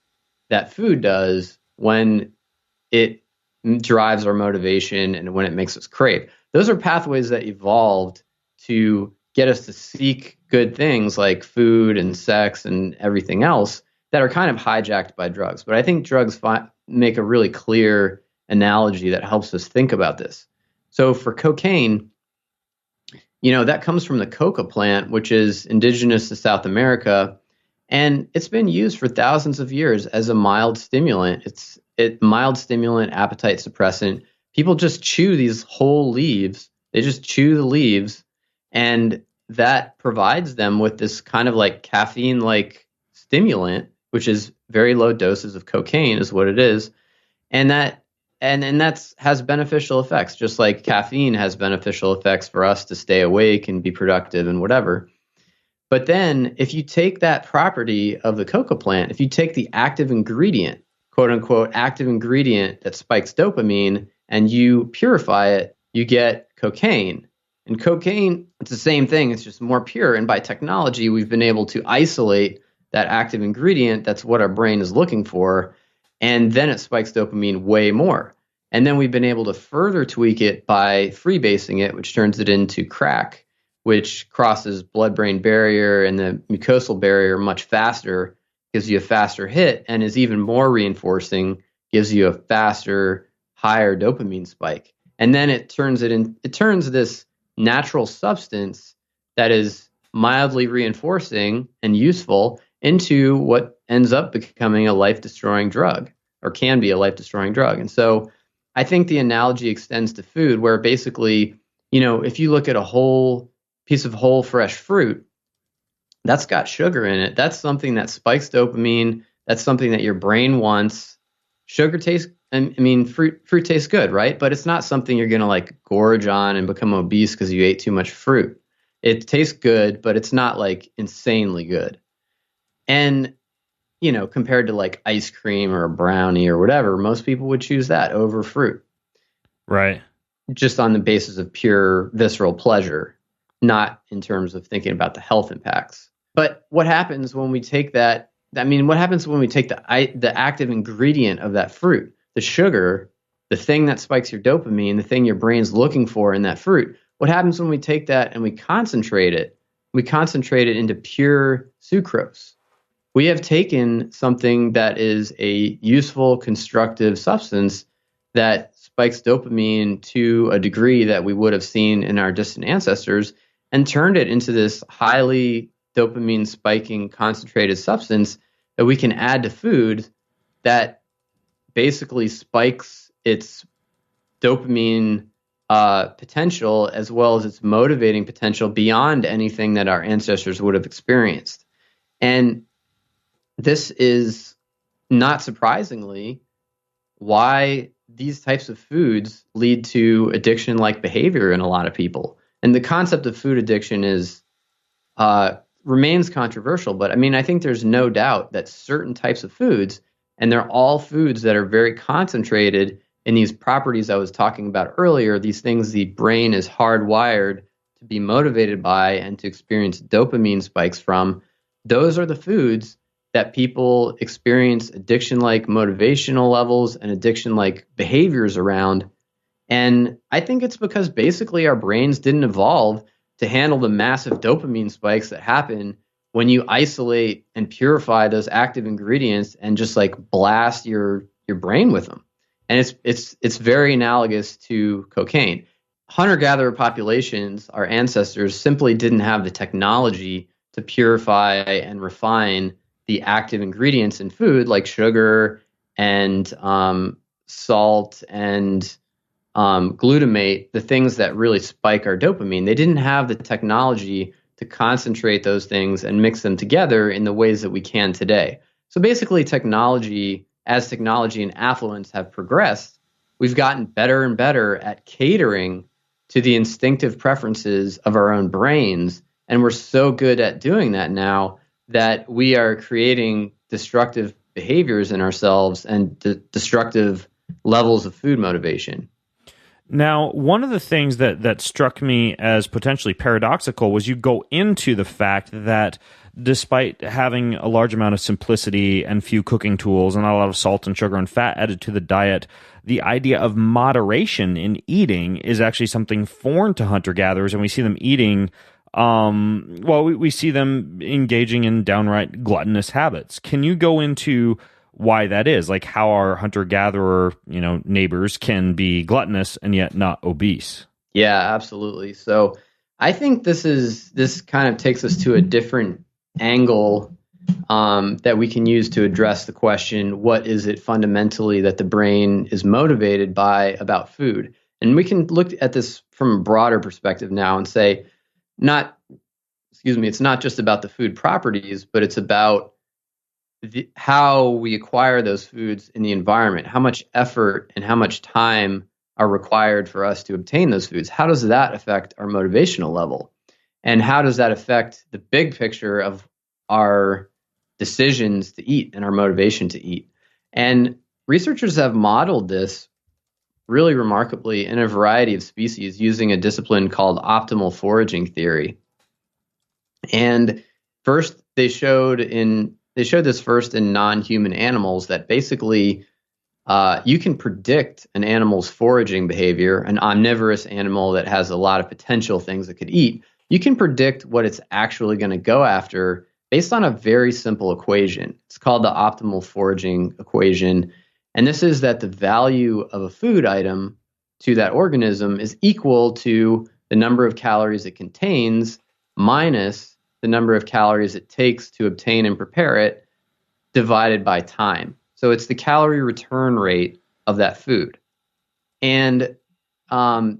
that food does when it drives our motivation and when it makes us crave. Those are pathways that evolved to get us to seek good things like food and sex and everything else that are kind of hijacked by drugs. But I think drugs make a really clear analogy that helps us think about this. So for cocaine, you know, that comes from the coca plant, which is indigenous to South America, and it's been used for thousands of years as a mild stimulant. It's mild stimulant, appetite suppressant. People just chew these whole leaves. They just chew the leaves, and that provides them with this kind of like caffeine-like stimulant, which is very low doses of cocaine is what it is. And that and that's has beneficial effects, just like caffeine has beneficial effects for us to stay awake and be productive and whatever. But then if you take that property of the coca plant, if you take the active ingredient, quote unquote, active ingredient that spikes dopamine, and you purify it, you get cocaine. And cocaine, it's the same thing. It's just more pure. And by technology, we've been able to isolate that active ingredient. That's what our brain is looking for. And then it spikes dopamine way more. And then we've been able to further tweak it by freebasing it, which turns it into crack, which crosses blood-brain barrier and the mucosal barrier much faster, gives you a faster hit, and is even more reinforcing, gives you a faster, higher dopamine spike. And then it turns this natural substance that is mildly reinforcing and useful into what ends up becoming a life-destroying drug, or can be a life-destroying drug. And so I think the analogy extends to food, where basically, if you look at a whole piece of whole fresh fruit, that's got sugar in it. That's something that spikes dopamine. That's something that your brain wants. Sugar tastes, fruit tastes good, right? But it's not something you're going to like gorge on and become obese because you ate too much fruit. It tastes good, but it's not like insanely good. And, compared to like ice cream or a brownie or whatever, most people would choose that over fruit. Right. Just on the basis of pure visceral pleasure, not in terms of thinking about the health impacts. But what happens when we take that? What happens when we take the active ingredient of that fruit, the sugar, the thing that spikes your dopamine, the thing your brain's looking for in that fruit? What happens when we take that and we concentrate it? We concentrate it into pure sucrose. We have taken something that is a useful, constructive substance that spikes dopamine to a degree that we would have seen in our distant ancestors, and turned it into this highly dopamine spiking concentrated substance that we can add to food that basically spikes its dopamine potential as well as its motivating potential beyond anything that our ancestors would have experienced. And this is, not surprisingly, why these types of foods lead to addiction-like behavior in a lot of people. And the concept of food addiction remains controversial, but I think there's no doubt that certain types of foods, and they're all foods that are very concentrated in these properties I was talking about earlier, these things the brain is hardwired to be motivated by and to experience dopamine spikes from, those are the foods that people experience addiction-like motivational levels and addiction-like behaviors around. And I think it's because basically our brains didn't evolve to handle the massive dopamine spikes that happen when you isolate and purify those active ingredients and just like blast your brain with them. And it's very analogous to cocaine. Hunter-gatherer populations, our ancestors, simply didn't have the technology to purify and refine the active ingredients in food like sugar and salt and glutamate, the things that really spike our dopamine. They didn't have the technology to concentrate those things and mix them together in the ways that we can today. So basically as technology and affluence have progressed, we've gotten better and better at catering to the instinctive preferences of our own brains. And we're so good at doing that now that we are creating destructive behaviors in ourselves and destructive levels of food motivation. Now, one of the things that struck me as potentially paradoxical was you go into the fact that despite having a large amount of simplicity and few cooking tools and not a lot of salt and sugar and fat added to the diet, the idea of moderation in eating is actually something foreign to hunter-gatherers, and we see them eating we see them engaging in downright gluttonous habits. Can you go into why that is? Like how our hunter-gatherer, neighbors can be gluttonous and yet not obese? Yeah, absolutely. So I think this kind of takes us to a different angle that we can use to address the question, what is it fundamentally that the brain is motivated by about food? And we can look at this from a broader perspective now and say, it's not just about the food properties, but it's about how we acquire those foods in the environment, how much effort and how much time are required for us to obtain those foods, how does that affect our motivational level? And how does that affect the big picture of our decisions to eat and our motivation to eat? And researchers have modeled this really remarkably in a variety of species using a discipline called optimal foraging theory. And first, they showed this first in non-human animals that basically you can predict an animal's foraging behavior, an omnivorous animal that has a lot of potential things it could eat. You can predict what it's actually going to go after based on a very simple equation. It's called the optimal foraging equation. And this is that the value of a food item to that organism is equal to the number of calories it contains minus the number of calories it takes to obtain and prepare it divided by time. So it's the calorie return rate of that food. And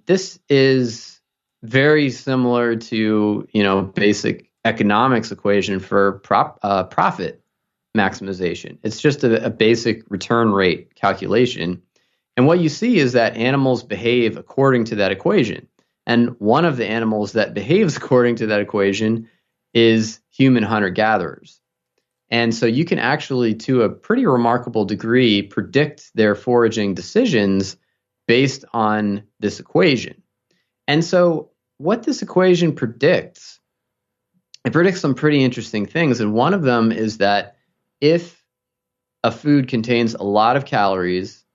this is very similar to, basic economics equation for profit maximization. It's just a basic return rate calculation. And what you see is that animals behave according to that equation. And one of the animals that behaves according to that equation is human hunter-gatherers. And so you can actually, to a pretty remarkable degree, predict their foraging decisions based on this equation. And so what this equation predicts, it predicts some pretty interesting things. And one of them is that if a food contains a lot of calories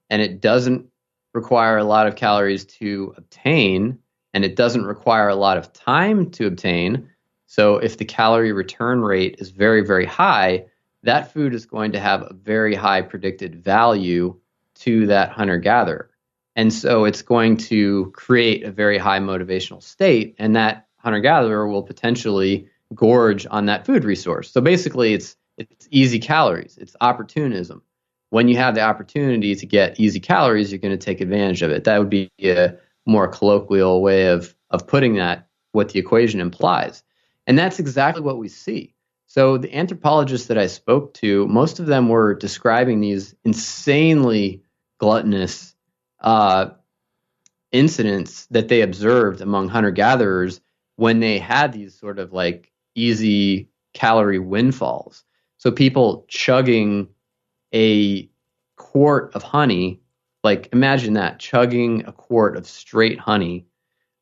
and it doesn't require a lot of calories to obtain, and it doesn't require a lot of time to obtain, so if the calorie return rate is very, very high, that food is going to have a very high predicted value to that hunter-gatherer. And so it's going to create a very high motivational state, and that hunter-gatherer will potentially gorge on that food resource. So basically, it's easy calories. It's opportunism. When you have the opportunity to get easy calories, you're going to take advantage of it. That would be a more colloquial way of putting that, what the equation implies. And that's exactly what we see. So the anthropologists that I spoke to, most of them were describing these insanely gluttonous incidents that they observed among hunter-gatherers when they had these sort of like easy calorie windfalls. So people chugging a quart of honey, like imagine that, chugging a quart of straight honey.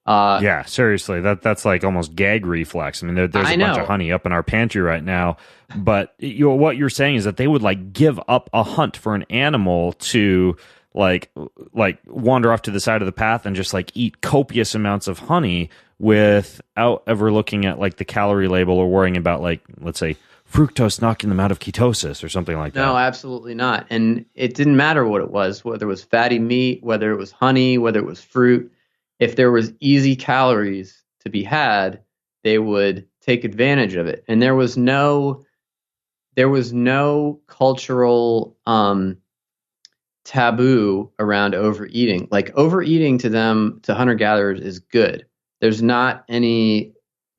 Yeah, seriously, that's like almost gag reflex. I mean, there's a bunch of honey up in our pantry right now, but what you're saying is that they would like give up a hunt for an animal to like wander off to the side of the path and just like eat copious amounts of honey without ever looking at like the calorie label or worrying about like, let's say, fructose knocking them out of ketosis or something like that. No, absolutely not. And it didn't matter what it was, whether it was fatty meat, whether it was honey, whether it was fruit. If there was easy calories to be had, they would take advantage of it. And there was no cultural taboo around overeating. Like overeating to them, to hunter-gatherers, is good. There's not any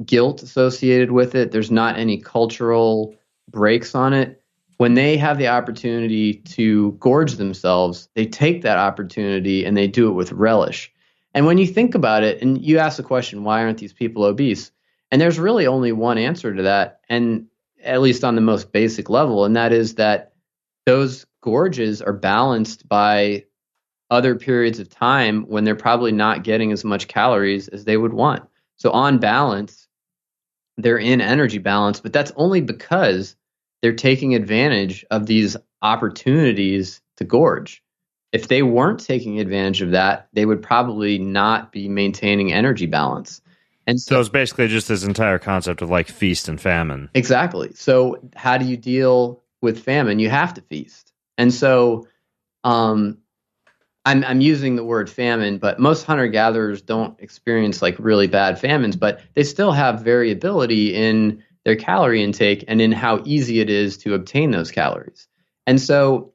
guilt associated with it. There's not any cultural breaks on it. When they have the opportunity to gorge themselves, they take that opportunity and they do it with relish. And when you think about it, and you ask the question, why aren't these people obese? And there's really only one answer to that, and at least on the most basic level, and that is that those gorges are balanced by other periods of time when they're probably not getting as much calories as they would want. So on balance, they're in energy balance, but that's only because they're taking advantage of these opportunities to gorge. If they weren't taking advantage of that, they would probably not be maintaining energy balance. And so it's basically just this entire concept of like feast and famine. Exactly. So how do you deal with famine? You have to feast. And so I'm using the word famine, but most hunter-gatherers don't experience like really bad famines, but they still have variability in their calorie intake and in how easy it is to obtain those calories. And so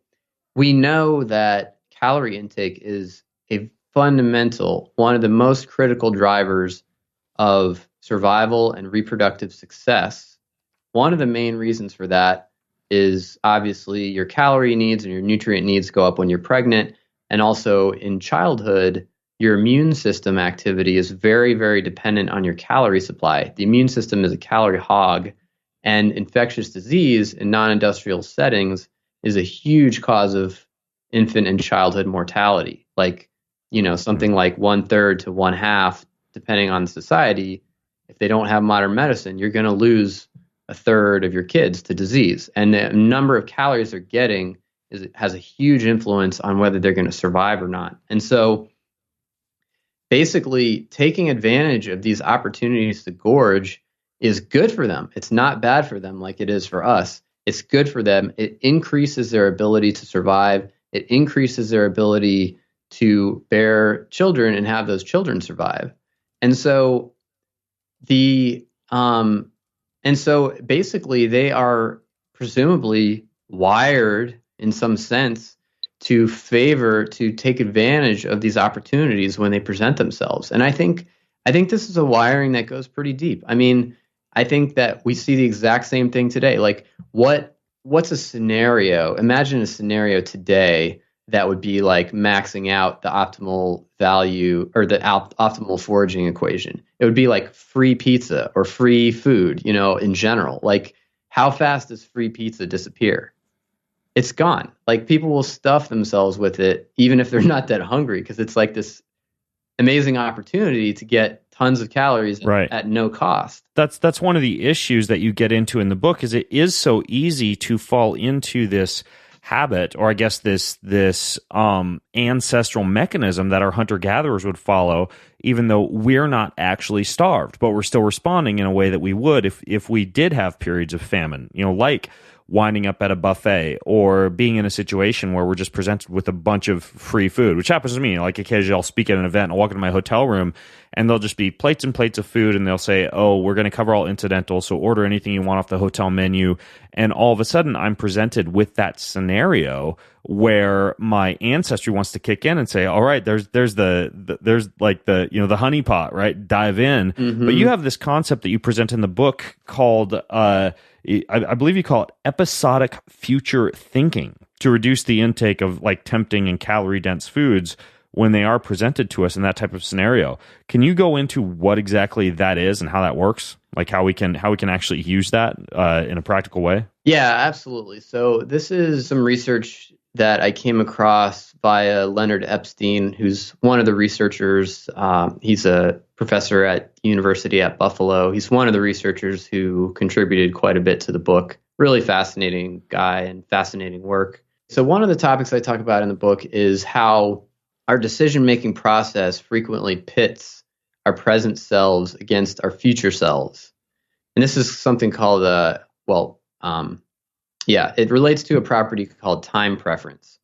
we know that calorie intake is a fundamental, one of the most critical drivers of survival and reproductive success. One of the main reasons for that is obviously your calorie needs and your nutrient needs go up when you're pregnant. And also in childhood, your immune system activity is very, very dependent on your calorie supply. The immune system is a calorie hog, and infectious disease in non-industrial settings is a huge cause of infant and childhood mortality. Like, something like 1/3 to 1/2, depending on the society. If they don't have modern medicine, you're going to lose 1/3 of your kids to disease. And the number of calories they're getting has a huge influence on whether they're going to survive or not. And so basically taking advantage of these opportunities to gorge is good for them. It's not bad for them like it is for us. It's good for them. It increases their ability to survive. It increases their ability to bear children and have those children survive. And so basically they are presumably wired in some sense to take advantage of these opportunities when they present themselves. And I think this is a wiring that goes pretty deep. I mean, I think that we see the exact same thing today. Like what's a scenario? Imagine a scenario today that would be like maxing out the optimal value or the optimal foraging equation. It would be like free pizza or free food, in general. Like, how fast does free pizza disappear? It's gone. Like, people will stuff themselves with it, even if they're not that hungry, because it's like this amazing opportunity to get tons of calories at no cost. That's one of the issues that you get into in the book, is it is so easy to fall into this habit, or I guess this ancestral mechanism that our hunter-gatherers would follow, even though we're not actually starved, but we're still responding in a way that we would if we did have periods of famine, like winding up at a buffet or being in a situation where we're just presented with a bunch of free food, which happens to me. Like, occasionally I'll speak at an event and I'll walk into my hotel room and there'll just be plates and plates of food, and they'll say, oh, we're going to cover all incidental, so order anything you want off the hotel menu. And all of a sudden I'm presented with that scenario where my ancestry wants to kick in and say, all right, there's like the honey pot, right? Dive in. Mm-hmm. But you have this concept that you present in the book called, I believe you call it episodic future thinking, to reduce the intake of like tempting and calorie dense foods when they are presented to us in that type of scenario. Can you go into what exactly that is and how that works? Like how we can actually use that in a practical way? Yeah, absolutely. So this is some research that I came across via Leonard Epstein, who's one of the researchers. He's a professor at University at Buffalo. He's one of the researchers who contributed quite a bit to the book. Really fascinating guy and fascinating work. So one of the topics I talk about in the book is how our decision-making process frequently pits our present selves against our future selves. And this is something called it relates to a property called time preference.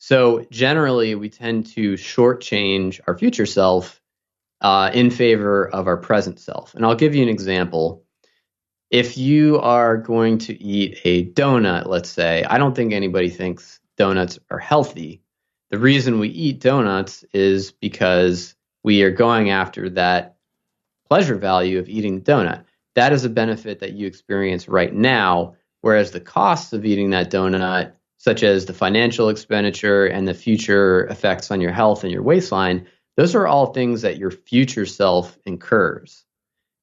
So generally, we tend to shortchange our future self in favor of our present self. And I'll give you an example. If you are going to eat a donut, let's say, I don't think anybody thinks donuts are healthy. The reason we eat donuts is because we are going after that pleasure value of eating the donut. That is a benefit that you experience right now, whereas the costs of eating that donut, such as the financial expenditure and the future effects on your health and your waistline, those are all things that your future self incurs.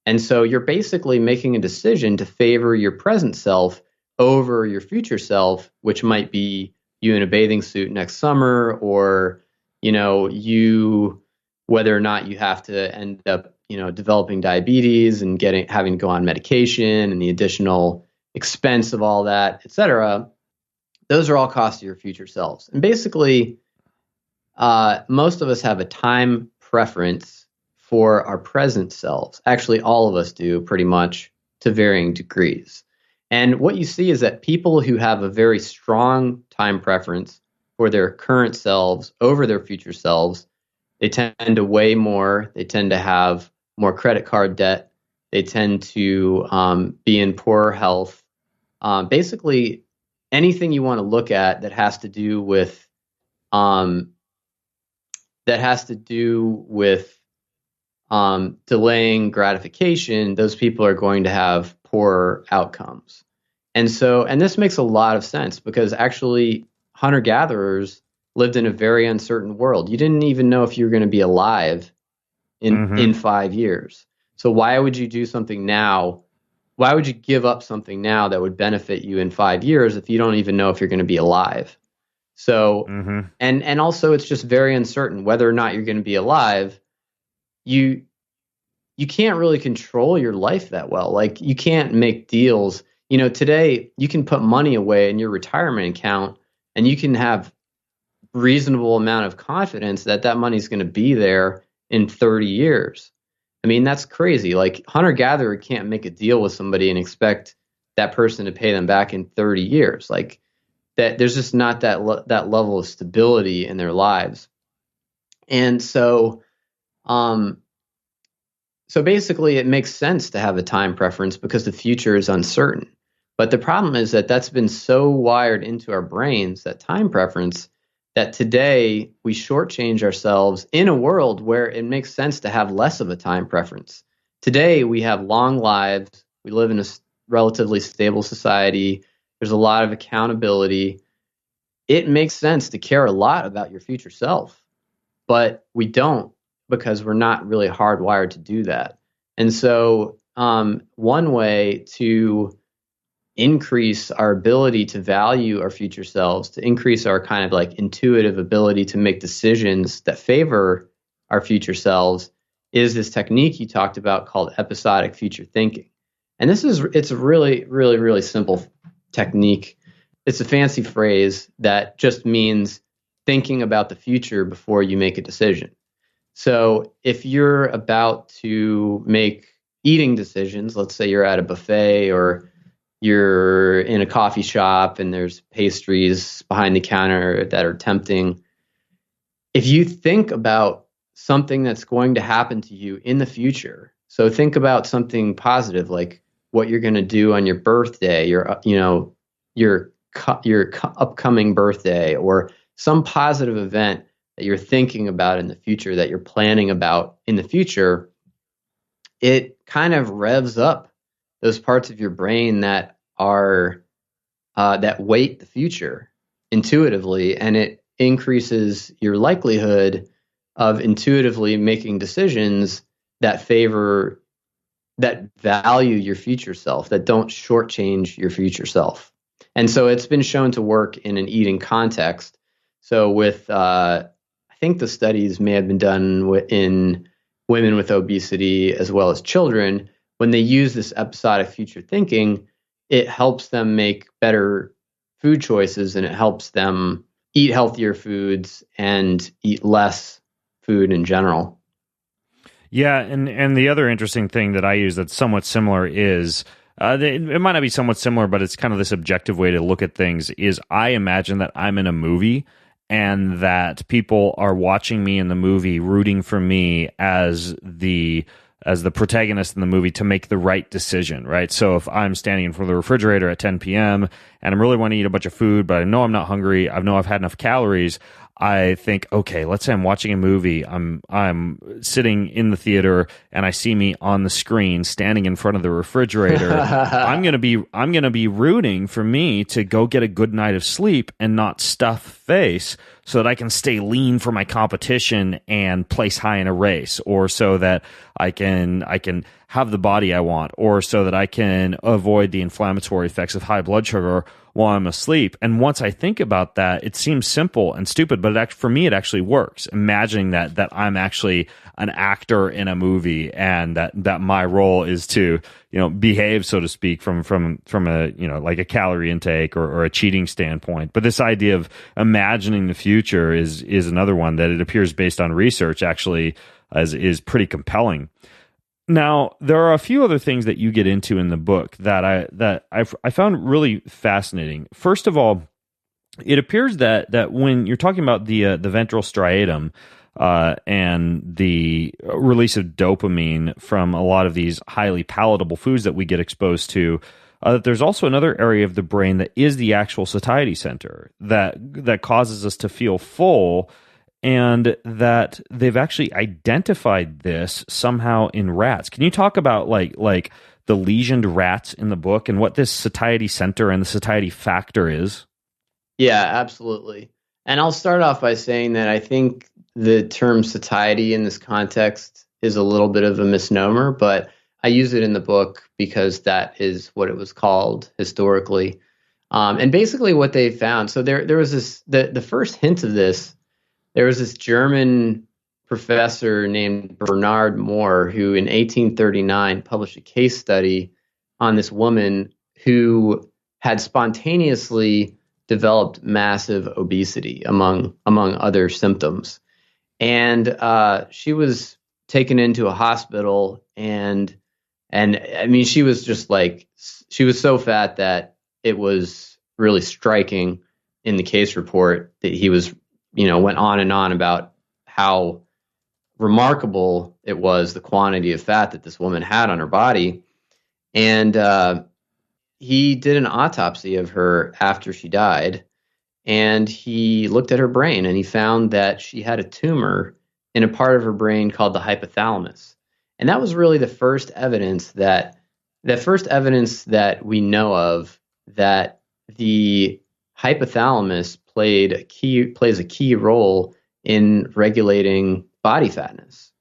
And so you're basically making a decision to favor your present self over your future self, which might be you in a bathing suit next summer, or, you, whether or not you have to end up, developing diabetes and having to go on medication and the additional expense of all that, et cetera. Those are all costs to your future selves. And basically, most of us have a time preference for our present selves. Actually, all of us do, pretty much, to varying degrees. And what you see is that people who have a very strong time preference for their current selves over their future selves, they tend to weigh more, they tend to have more credit card debt, they tend to be in poorer health. Basically, anything you want to look at that has to do with delaying gratification, those people are going to have poorer outcomes. And this makes a lot of sense because actually hunter-gatherers lived in a very uncertain world. You didn't even know if you were going to be alive in 5 years. So why would you do something now? Why would you give up something now that would benefit you in 5 years if you don't even know if you're going to be alive? So, and also it's just very uncertain whether or not you're going to be alive. You can't really control your life that well. Like you can't make deals. You know, today you can put money away in your retirement account and you can have reasonable amount of confidence that that money's going to be there in 30 years. I mean, that's crazy. Like hunter-gatherer can't make a deal with somebody and expect that person to pay them back in 30 years. Like that, there's just not that level of stability in their lives. And so, so basically it makes sense to have a time preference because the future is uncertain. But the problem is that that's been so wired into our brains, that time preference, that today we shortchange ourselves in a world where it makes sense to have less of a time preference. Today we have long lives. We live in a relatively stable society. There's a lot of accountability. It makes sense to care a lot about your future self, but we don't because we're not really hardwired to do that. And so one way to increase our ability to value our future selves, to increase our kind of like intuitive ability to make decisions that favor our future selves is this technique you talked about called episodic future thinking. And it's a really, really, really simple technique. It's a fancy phrase that just means thinking about the future before you make a decision. So if you're about to make eating decisions, let's say you're at a buffet or you're in a coffee shop and there's pastries behind the counter that are tempting. If you think about something that's going to happen to you in the future, so think about something positive, like what you're going to do on your birthday, your upcoming birthday, or some positive event that you're thinking about in the future, that you're planning about in the future, it kind of revs up those parts of your brain that are that weight the future intuitively, and it increases your likelihood of intuitively making decisions that value your future self, that don't shortchange your future self. And so it's been shown to work in an eating context. So with I think the studies may have been done in women with obesity as well as children. When they use this episodic future thinking, it helps them make better food choices and it helps them eat healthier foods and eat less food in general. Yeah, and the other interesting thing that I use that's somewhat similar is, it might not be somewhat similar, but it's kind of this objective way to look at things, is I imagine that I'm in a movie and that people are watching me in the movie, rooting for me as the protagonist in the movie to make the right decision, right? So if I'm standing in front of the refrigerator at 10 p.m. and I really want to eat a bunch of food, but I know I'm not hungry, I know I've had enough calories, I think, okay, let's say I'm watching a movie, I'm sitting in the theater and I see me on the screen standing in front of the refrigerator. I'm going to be rooting for me to go get a good night of sleep and not stuff face, so that I can stay lean for my competition and place high in a race, or so that I can have the body I want, or so that I can avoid the inflammatory effects of high blood sugar while I'm asleep. And once I think about that, it seems simple and stupid, but for me, it actually works. Imagining that I'm actually an actor in a movie and that my role is to, behave, so to speak, from a, like a calorie intake or a cheating standpoint. But this idea of imagining the future is another one that it appears, based on research, actually is pretty compelling. Now, there are a few other things that you get into in the book that I found really fascinating. First of all, it appears that when you're talking about the Ventralstriatum and the release of dopamine from a lot of these highly palatable foods that we get exposed to, there's also another area of the brain that is the actual satiety center that causes us to feel full. And that they've actually identified this somehow in rats. Can you talk about like the lesioned rats in the book and what this satiety center and the satiety factor is? Yeah, absolutely. And I'll start off by saying that I think the term satiety in this context is a little bit of a misnomer, but I use it in the book because that is what it was called historically. And basically what they found, so there was this, the first hint of this, there was this German professor named Bernard Mohr, who in 1839 published a case study on this woman who had spontaneously developed massive obesity among other symptoms. And she was taken into a hospital, and I mean, she was just like, she was so fat that it was really striking in the case report that he was, went on and on about how remarkable it was, the quantity of fat that this woman had on her body. And he did an autopsy of her after she died, and he looked at her brain, and he found that she had a tumor in a part of her brain called the hypothalamus. And that was really the first evidence that we know of that the hypothalamus plays a key role in regulating body fatness.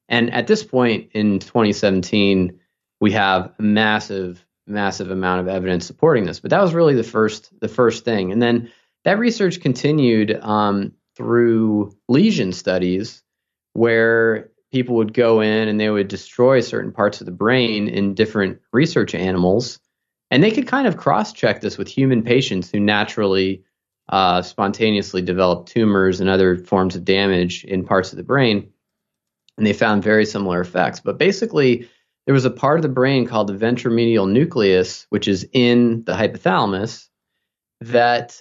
And at this point in 2017, we have a massive amount of evidence supporting this. But that was really the first thing. And then that research continued through lesion studies, where people would go in and they would destroy certain parts of the brain in different research animals. And they could kind of cross-check this with human patients who naturally spontaneously develop tumors and other forms of damage in parts of the brain. And they found very similar effects. But basically, there was a part of the brain called the ventromedial nucleus, which is in the hypothalamus, that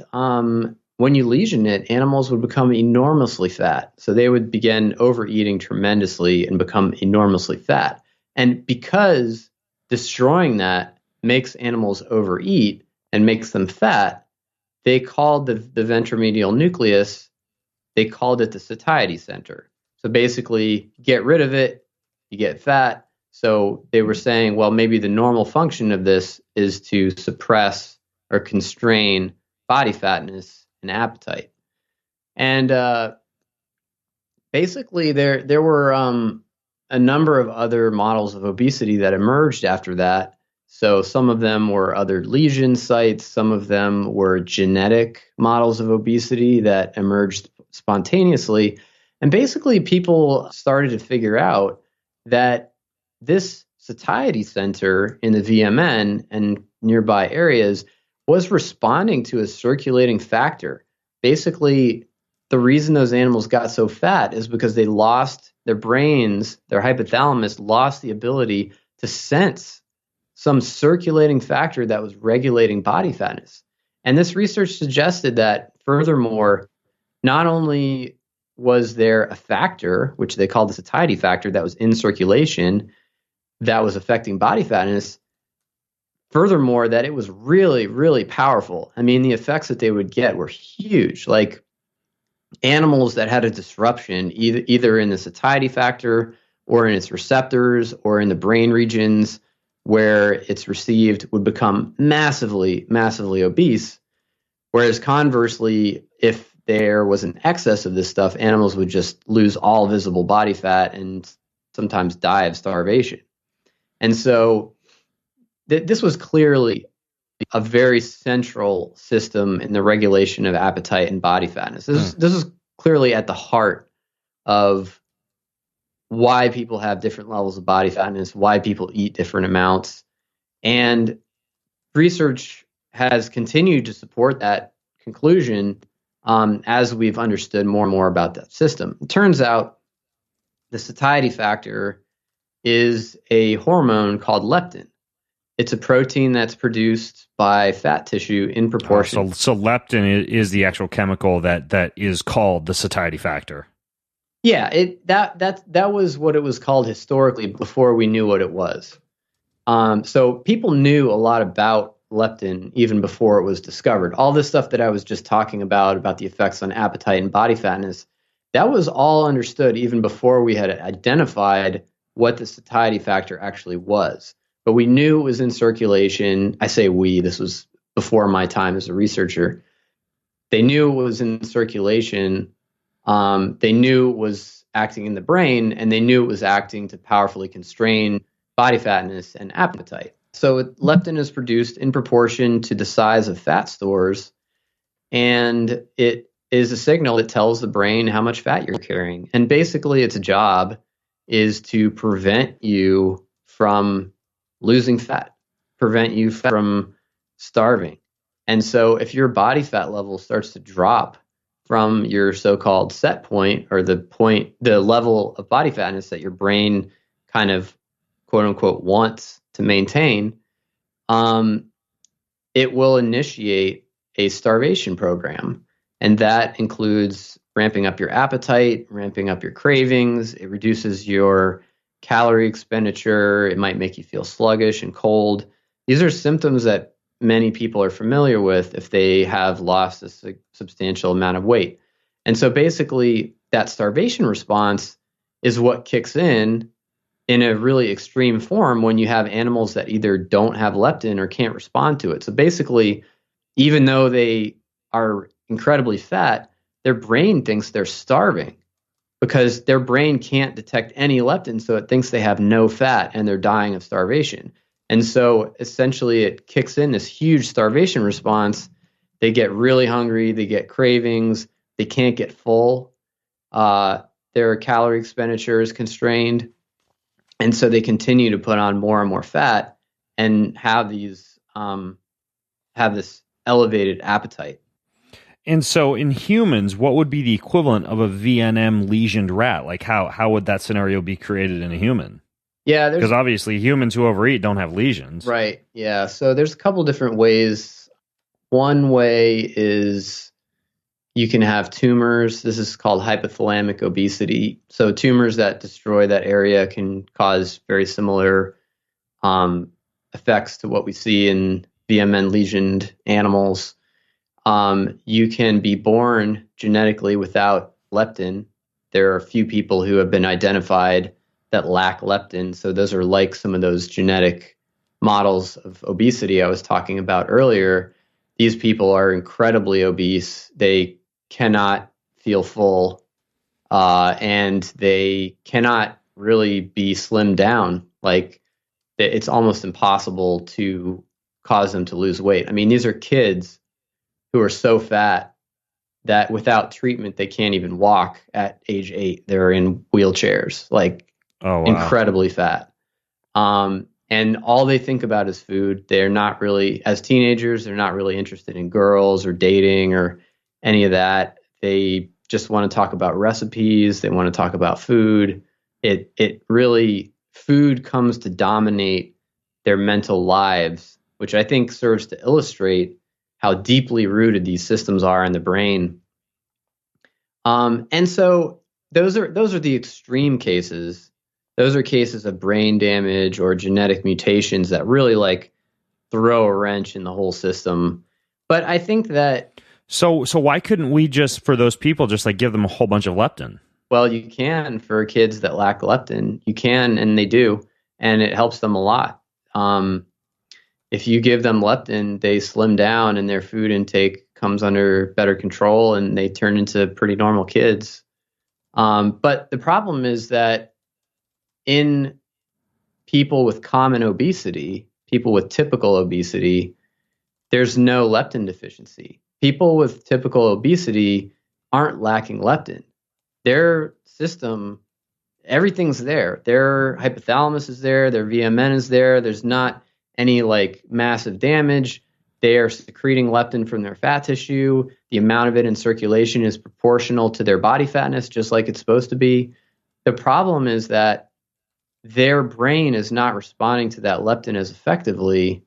when you lesion it, animals would become enormously fat. So they would begin overeating tremendously and become enormously fat. And because destroying that makes animals overeat and makes them fat, they called the ventromedial nucleus, they called it the satiety center. So basically, get rid of it, you get fat. So they were saying, well, maybe the normal function of this is to suppress or constrain body fatness and appetite. And basically, there were a number of other models of obesity that emerged after that. So some of them were other lesion sites. Some of them were genetic models of obesity that emerged spontaneously. And basically, people started to figure out that this satiety center in the VMN and nearby areas was responding to a circulating factor. Basically, the reason those animals got so fat is because they lost their brains, their hypothalamus lost the ability to sense some circulating factor that was regulating body fatness. And this research suggested that, furthermore, not only was there a factor, which they called the satiety factor, that was in circulation that was affecting body fatness, furthermore, that it was really, really powerful. I mean, the effects that they would get were huge. Like animals that had a disruption, either in the satiety factor or in its receptors or in the brain regions where it's received, would become massively, massively obese. Whereas conversely, if there was an excess of this stuff, animals would just lose all visible body fat and sometimes die of starvation. And so this was clearly a very central system in the regulation of appetite and body fatness. This is clearly at the heart of why people have different levels of body fatness, why people eat different amounts. And research has continued to support that conclusion as we've understood more and more about that system. It turns out the satiety factor is a hormone called leptin. It's a protein that's produced by fat tissue in proportion. So leptin is the actual chemical that is called the satiety factor. Yeah, that was what it was called historically before we knew what it was. So people knew a lot about leptin even before it was discovered. All this stuff that I was just talking about the effects on appetite and body fatness, that was all understood even before we had identified what the satiety factor actually was. but we knew it was in circulation. I say we, this was before my time as a researcher. They knew it was in circulation. They knew it was acting in the brain, and they knew it was acting to powerfully constrain body fatness and appetite. So leptin is produced in proportion to the size of fat stores, and it is a signal that tells the brain how much fat you're carrying. And basically its job is to prevent you from losing fat, prevent you from starving. And so if your body fat level starts to drop from your so-called set point, or the level of body fatness that your brain kind of quote unquote wants to maintain, it will initiate a starvation program. And that includes ramping up your appetite, ramping up your cravings. It reduces your calorie expenditure. It might make you feel sluggish and cold. These are symptoms that many people are familiar with if they have lost a substantial amount of weight. And so basically that starvation response is what kicks in a really extreme form when you have animals that either don't have leptin or can't respond to it. So basically, even though they are incredibly fat, their brain thinks they're starving because their brain can't detect any leptin, so it thinks they have no fat and they're dying of starvation. And so essentially it kicks in this huge starvation response. They get really hungry, they get cravings, they can't get full, their calorie expenditure is constrained, and so they continue to put on more and more fat and have these have this elevated appetite. And so in humans, what would be the equivalent of a VNM lesioned rat? Like how would that scenario be created in a human? Yeah, because obviously humans who overeat don't have lesions. Right. Yeah. So there's a couple different ways. One way is you can have tumors. This is called hypothalamic obesity. So tumors that destroy that area can cause very similar effects to what we see in VMN lesioned animals. You can be born genetically without leptin. There are a few people who have been identified that lack leptin. So those are like some of those genetic models of obesity I was talking about earlier. These people are incredibly obese. They cannot feel full, and they cannot really be slimmed down. Like it's almost impossible to cause them to lose weight. I mean, these are kids who are so fat that without treatment, they can't even walk at age 8. They're in wheelchairs, like incredibly fat. And all they think about is food. They're not really, as teenagers, they're not really interested in girls or dating or any of that. They just want to talk about recipes. They want to talk about food. It really, food comes to dominate their mental lives, which I think serves to illustrate how deeply rooted these systems are in the brain. And so those are the extreme cases. Those are cases of brain damage or genetic mutations that really like throw a wrench in the whole system. But I think that So why couldn't we just, for those people, just like give them a whole bunch of leptin? Well, you can for kids that lack leptin. You can, and they do, and it helps them a lot. If you give them leptin, they slim down and their food intake comes under better control and they turn into pretty normal kids. But the problem is that in people with common obesity, people with typical obesity, there's no leptin deficiency. People with typical obesity aren't lacking leptin. Their system, everything's there. Their hypothalamus is there. Their VMN is there. There's not any like massive damage. They are secreting leptin from their fat tissue. The amount of it in circulation is proportional to their body fatness, just like it's supposed to be. The problem is that their brain is not responding to that leptin as effectively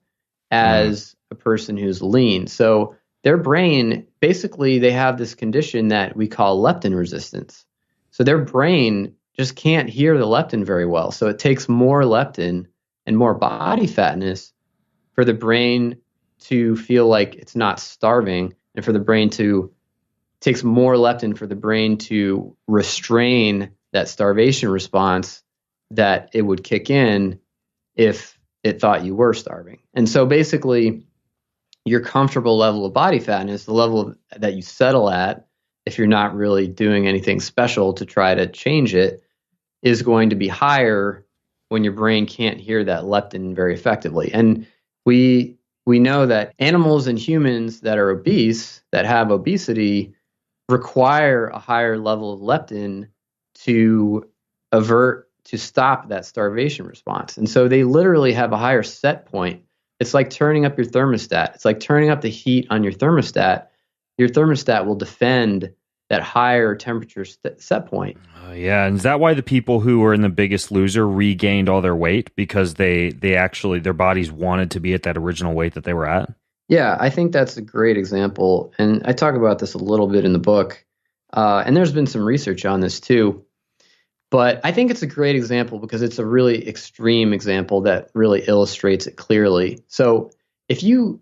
as a person who's lean. So their brain, basically, they have this condition that we call leptin resistance. So their brain just can't hear the leptin very well. So it takes more leptin and more body fatness for the brain to feel like it's not starving, and for the brain to takes more leptin for the brain to restrain that starvation response that it would kick in if it thought you were starving. And so basically, your comfortable level of body fatness, the level that you settle at if you're not really doing anything special to try to change it, is going to be higher when your brain can't hear that leptin very effectively. And we know that animals and humans that are obese, that have obesity, require a higher level of leptin to stop that starvation response. And so they literally have a higher set point. It's like turning up your thermostat. It's like turning up the heat on your thermostat. Your thermostat will defend that higher temperature set point. Yeah, and is that why the people who were in The Biggest Loser regained all their weight? Because they actually, their bodies wanted to be at that original weight that they were at? Yeah, I think that's a great example. And I talk about this a little bit in the book. And there's been some research on this too. But I think it's a great example because it's a really extreme example that really illustrates it clearly. So if you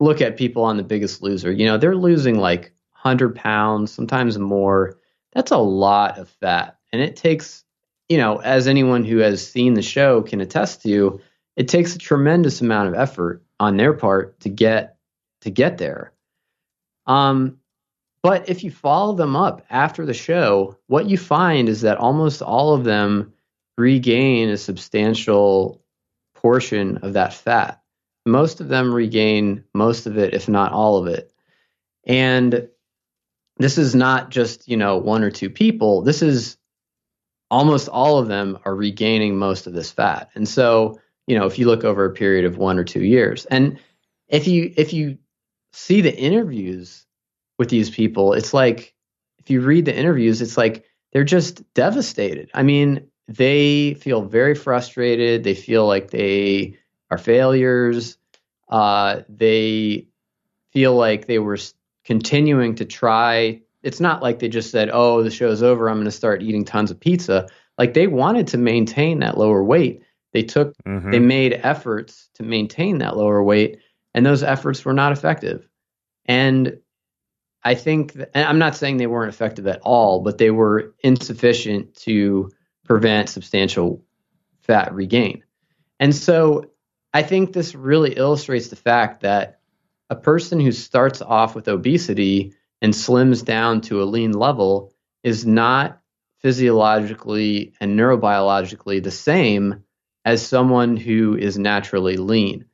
look at people on The Biggest Loser, they're losing like 100 pounds, sometimes more. That's a lot of fat. And it takes, as anyone who has seen the show can attest to, it takes a tremendous amount of effort on their part to get there. But if you follow them up after the show, what you find is that almost all of them regain a substantial portion of that fat. Most of them regain most of it, if not all of it. And this is not just, one or two people. This is almost all of them are regaining most of this fat. And so, if you look over a period of 1 or 2 years, and if you see the interviews with these people, it's like, if you read the interviews, it's like they're just devastated. I mean, they feel very frustrated. They feel like they are failures. They feel like they were continuing to try. It's not like they just said, oh, the show's over, I'm going to start eating tons of pizza. Like, they wanted to maintain that lower weight. They made efforts to maintain that lower weight, and those efforts were not effective. And I think, and I'm not saying they weren't effective at all, but they were insufficient to prevent substantial fat regain. And so I think this really illustrates the fact that a person who starts off with obesity and slims down to a lean level is not physiologically and neurobiologically the same as someone who is naturally lean.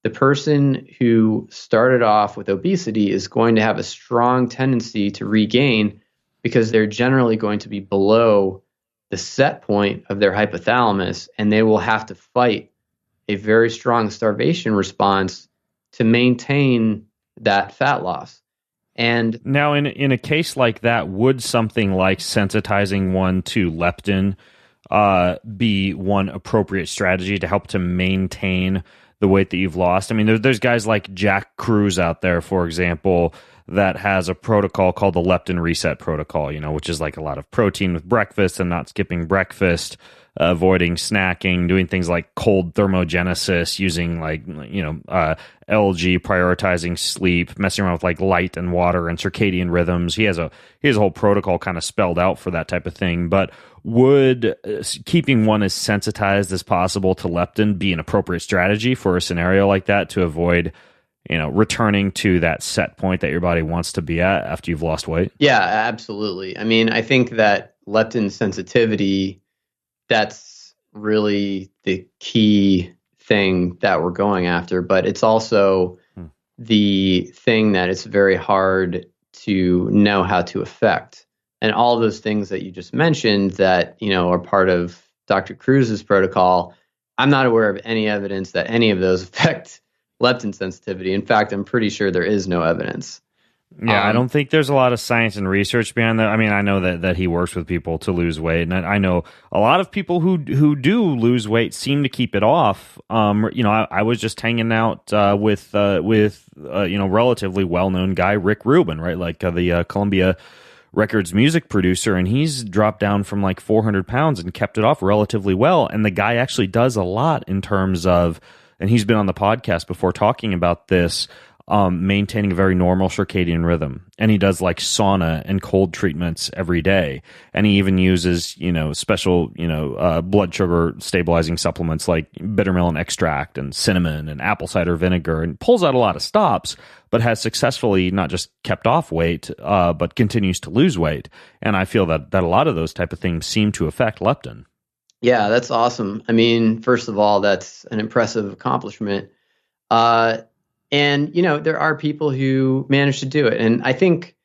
The person who started off with obesity is going to have a strong tendency to regain because they're generally going to be below the set point of their hypothalamus, and they will have to fight a very strong starvation response to maintain that fat loss. And now, in a case like that, would something like sensitizing one to leptin be one appropriate strategy to help to maintain the weight that you've lost? I mean, there's guys like Jack Kruse out there, for example, that has a protocol called the leptin reset protocol, which is like a lot of protein with breakfast and not skipping breakfast, avoiding snacking, doing things like cold thermogenesis, using LG, prioritizing sleep, messing around with like light and water and circadian rhythms. He has a whole protocol kind of spelled out for that type of thing. But would keeping one as sensitized as possible to leptin be an appropriate strategy for a scenario like that to avoid, returning to that set point that your body wants to be at after you've lost weight? Yeah, absolutely. I mean, I think that leptin sensitivity, that's really the key thing that we're going after, but it's also the thing that it's very hard to know how to affect. And all those things that you just mentioned that, are part of Dr. Kruse's protocol, I'm not aware of any evidence that any of those affect leptin sensitivity. In fact, I'm pretty sure there is no evidence. Yeah, I don't think there's a lot of science and research behind that. I mean, I know that he works with people to lose weight, and I know a lot of people who do lose weight seem to keep it off. I was just hanging out with relatively well-known guy Rick Rubin, right? Like the Columbia Records music producer, and he's dropped down from like 400 pounds and kept it off relatively well. And the guy actually does a lot in terms of, and he's been on the podcast before talking about this, maintaining a very normal circadian rhythm. And he does like sauna and cold treatments every day. And he even uses, special, blood sugar stabilizing supplements like bitter melon extract and cinnamon and apple cider vinegar, and pulls out a lot of stops, but has successfully not just kept off weight, but continues to lose weight. And I feel that a lot of those type of things seem to affect leptin. Yeah, that's awesome. I mean, first of all, that's an impressive accomplishment. And, there are people who manage to do it. And I think,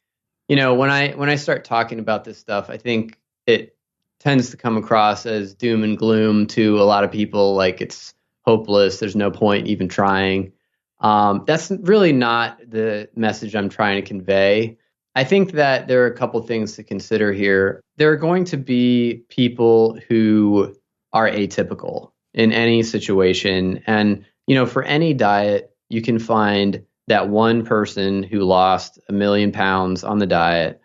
when I start talking about this stuff, I think it tends to come across as doom and gloom to a lot of people, like it's hopeless. There's no point even trying. That's really not the message I'm trying to convey. I think that there are a couple things to consider here. There are going to be people who are atypical in any situation. And, for any diet, you can find that one person who lost 1 million pounds on the diet.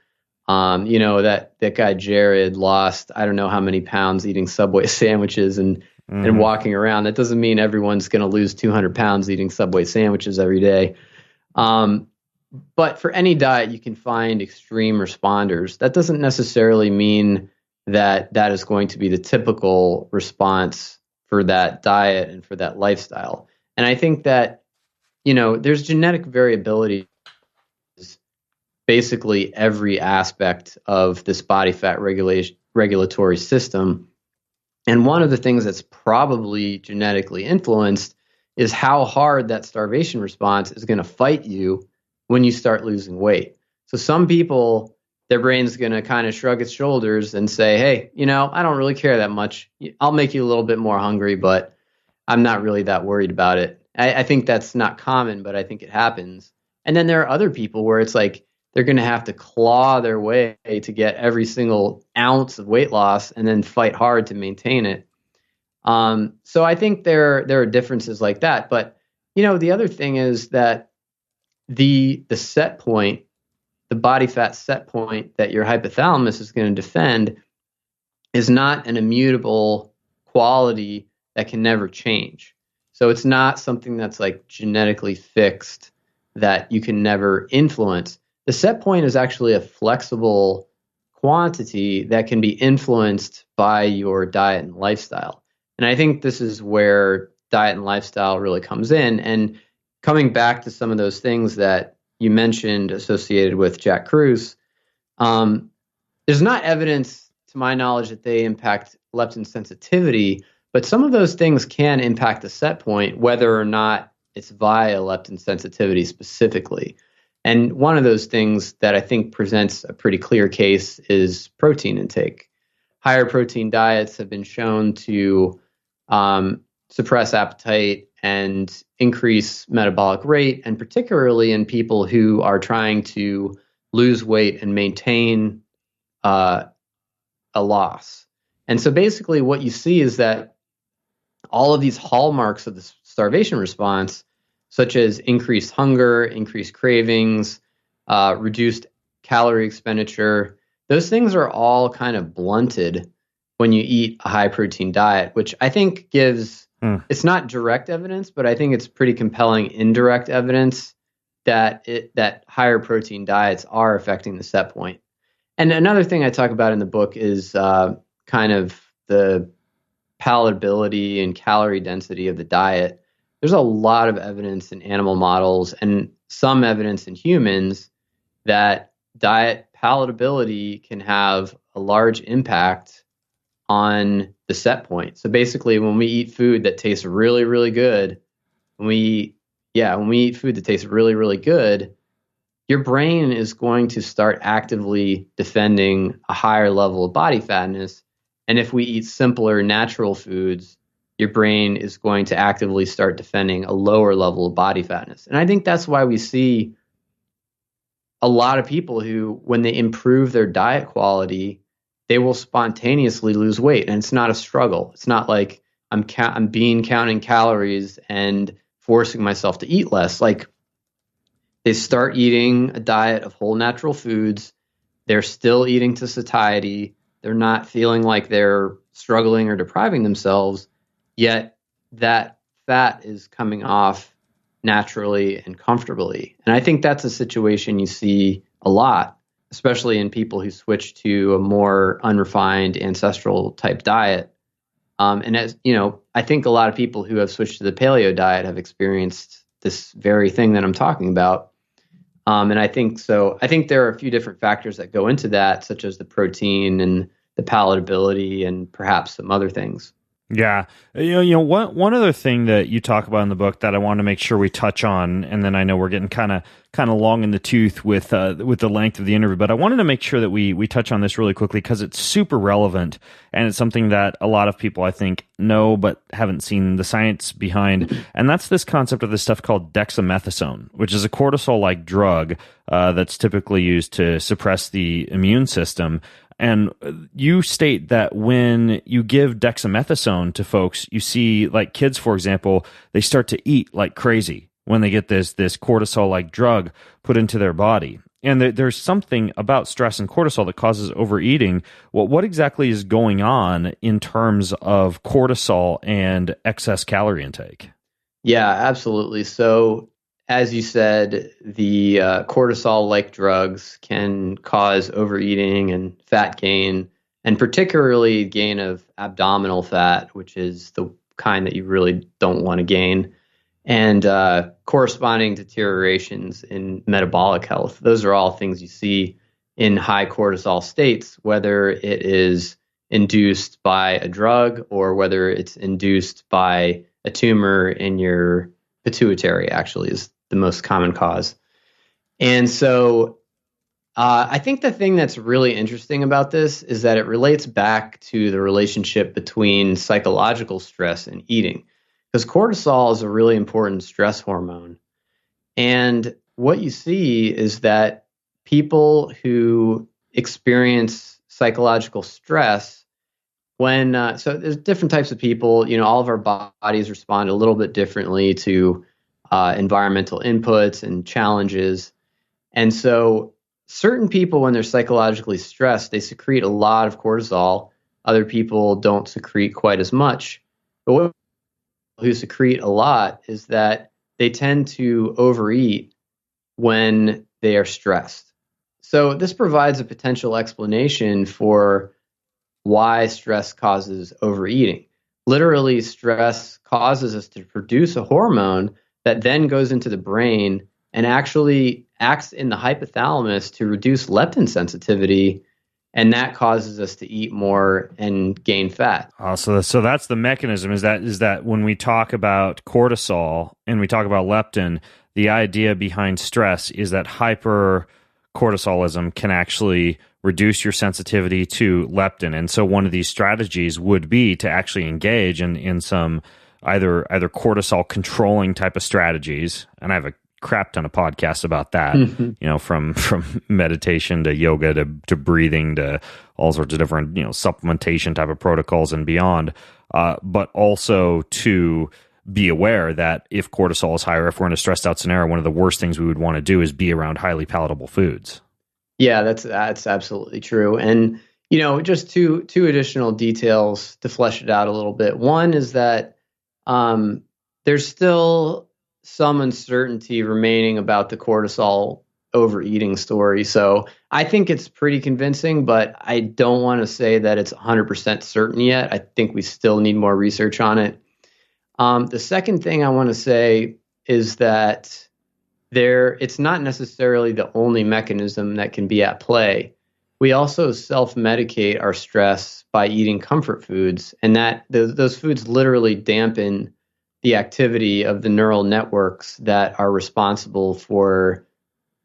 That guy Jared lost, I don't know how many pounds eating Subway sandwiches and walking around. That doesn't mean everyone's going to lose 200 pounds eating Subway sandwiches every day. But for any diet, you can find extreme responders. That doesn't necessarily mean that is going to be the typical response for that diet and for that lifestyle. And I think that, there's genetic variability in basically every aspect of this body fat regulatory system. And one of the things that's probably genetically influenced is how hard that starvation response is going to fight you when you start losing weight. So some people, their brain's going to kind of shrug its shoulders and say, hey, I don't really care that much. I'll make you a little bit more hungry, but I'm not really that worried about it. I think that's not common, but I think it happens. And then there are other people where it's like they're going to have to claw their way to get every single ounce of weight loss and then fight hard to maintain it. So I think there are differences like that. But, the other thing is that the set point, the body fat set point that your hypothalamus is going to defend is not an immutable quality that can never change. So it's not something that's like genetically fixed that you can never influence. The set point is actually a flexible quantity that can be influenced by your diet and lifestyle. And I think this is where diet and lifestyle really comes in. And coming back to some of those things that you mentioned associated with Jack Kruse, there's not evidence, to my knowledge, that they impact leptin sensitivity, but some of those things can impact the set point, whether or not it's via leptin sensitivity specifically. And one of those things that I think presents a pretty clear case is protein intake. Higher protein diets have been shown to suppress appetite and increase metabolic rate, and particularly in people who are trying to lose weight and maintain a loss. And so basically what you see is that all of these hallmarks of the starvation response, such as increased hunger, increased cravings, reduced calorie expenditure, those things are all kind of blunted when you eat a high protein diet, which I think gives, it's not direct evidence, but I think it's pretty compelling indirect evidence that higher protein diets are affecting the set point. And another thing I talk about in the book is kind of the palatability and calorie density of the diet. There's a lot of evidence in animal models and some evidence in humans that diet palatability can have a large impact on the set point. So basically, when we eat food that tastes really, really good, when we eat food that tastes really, really good, your brain is going to start actively defending a higher level of body fatness. And if we eat simpler natural foods, your brain is going to actively start defending a lower level of body fatness. And I think that's why we see a lot of people who, when they improve their diet quality, they will spontaneously lose weight. And it's not a struggle. It's not like I'm counting calories and forcing myself to eat less. Like, they start eating a diet of whole natural foods. They're still eating to satiety. They're not feeling like they're struggling or depriving themselves, yet that fat is coming off naturally and comfortably. And I think that's a situation you see a lot, especially in people who switch to a more unrefined ancestral type diet. And as you know, I think a lot of people who have switched to the paleo diet have experienced this very thing that I'm talking about. And I think so. I think there are a few different factors that go into that, such as the protein and the palatability and perhaps some other things. Yeah. One other thing that you talk about in the book that I want to make sure we touch on, and then I know we're getting kind of long in the tooth with the length of the interview, but I wanted to make sure that we touch on this really quickly because it's super relevant, and it's something that a lot of people, I think, know but haven't seen the science behind, and that's this concept of this stuff called dexamethasone, which is a cortisol-like drug that's typically used to suppress the immune system. And you state that when you give dexamethasone to folks, you see, like kids, for example, they start to eat like crazy when they get this cortisol-like drug put into their body. And there's something about stress and cortisol that causes overeating. What exactly is going on in terms of cortisol and excess calorie intake? Yeah, absolutely. So, as you said, the cortisol-like drugs can cause overeating and fat gain, and particularly gain of abdominal fat, which is the kind that you really don't want to gain, and corresponding deteriorations in metabolic health. Those are all things you see in high cortisol states, whether it is induced by a drug or whether it's induced by a tumor in your pituitary, actually, is the most common cause. And so I think the thing that's really interesting about this is that it relates back to the relationship between psychological stress and eating, because cortisol is a really important stress hormone. And what you see is that people who experience psychological stress, so there's different types of people, all of our bodies respond a little bit differently to environmental inputs and challenges. And so certain people, when they're psychologically stressed, they secrete a lot of cortisol. Other people don't secrete quite as much. But what who secrete a lot is that they tend to overeat when they are stressed. So this provides a potential explanation for why stress causes overeating. Literally, stress causes us to produce a hormone that then goes into the brain and actually acts in the hypothalamus to reduce leptin sensitivity, and that causes us to eat more and gain fat. So that's the mechanism. Is that when we talk about cortisol and we talk about leptin, the idea behind stress is that hypercortisolism can actually reduce your sensitivity to leptin, and so one of these strategies would be to actually engage in some either cortisol controlling type of strategies, and I have a crap ton of podcasts about that, from meditation to yoga to breathing to all sorts of different, supplementation type of protocols and beyond, but also to be aware that if cortisol is higher, if we're in a stressed out scenario, one of the worst things we would want to do is be around highly palatable foods. Yeah, that's absolutely true. And, just two additional details to flesh it out a little bit. One is that there's still some uncertainty remaining about the cortisol overeating story. So I think it's pretty convincing, but I don't want to say that it's 100% certain yet. I think we still need more research on it. The second thing I want to say is that it's not necessarily the only mechanism that can be at play. We also self-medicate our stress by eating comfort foods, and that those foods literally dampen the activity of the neural networks that are responsible for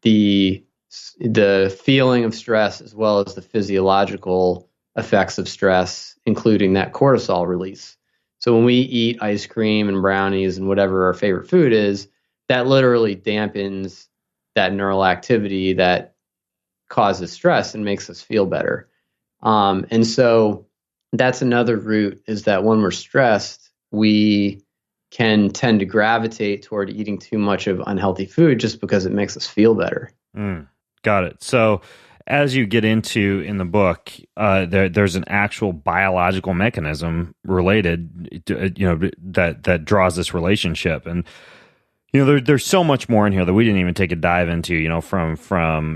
the feeling of stress as well as the physiological effects of stress, including that cortisol release. So when we eat ice cream and brownies and whatever our favorite food is, that literally dampens that neural activity that causes stress and makes us feel better. And so that's another route, is that when we're stressed, we can tend to gravitate toward eating too much of unhealthy food just because it makes us feel better. Got it. So as you get into in the book, there's an actual biological mechanism related to, that draws this relationship. And There's so much more in here that we didn't even take a dive into, from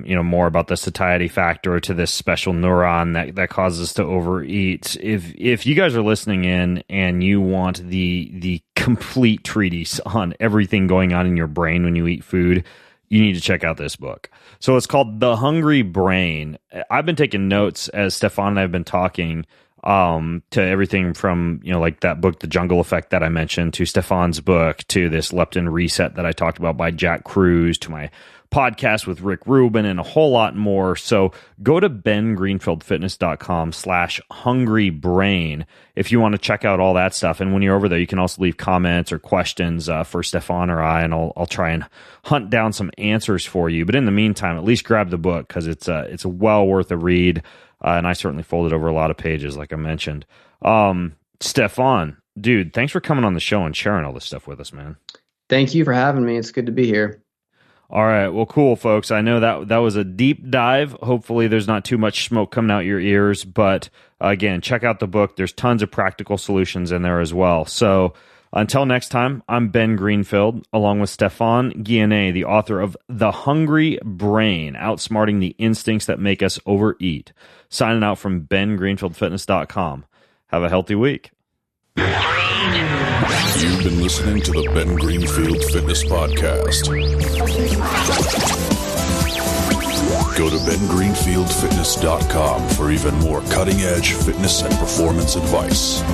more about the satiety factor to this special neuron that causes us to overeat. If you guys are listening in and you want the complete treatise on everything going on in your brain when you eat food, you need to check out this book. So it's called The Hungry Brain. I've been taking notes as Stephan and I have been talking to everything from, like that book, The Jungle Effect that I mentioned, to Stephan's book, to this leptin reset that I talked about by Jack Kruse, to my podcast with Rick Rubin, and a whole lot more. So go to bengreenfieldfitness.com/hungrybrain if you want to check out all that stuff. And when you're over there, you can also leave comments or questions for Stephan or I, and I'll try and hunt down some answers for you. But in the meantime, at least grab the book, because it's well worth a read. And I certainly folded over a lot of pages, like I mentioned. Stephan, dude, thanks for coming on the show and sharing all this stuff with us, man. Thank you for having me. It's good to be here. All right. Well, cool, folks. I know that was a deep dive. Hopefully there's not too much smoke coming out your ears. But again, check out the book. There's tons of practical solutions in there as well. So until next time, I'm Ben Greenfield, along with Stephan Guyenet, the author of The Hungry Brain, Outsmarting the Instincts That Make Us Overeat. Signing out from bengreenfieldfitness.com. Have a healthy week. You've been listening to the Ben Greenfield Fitness Podcast. Go to bengreenfieldfitness.com for even more cutting-edge fitness and performance advice.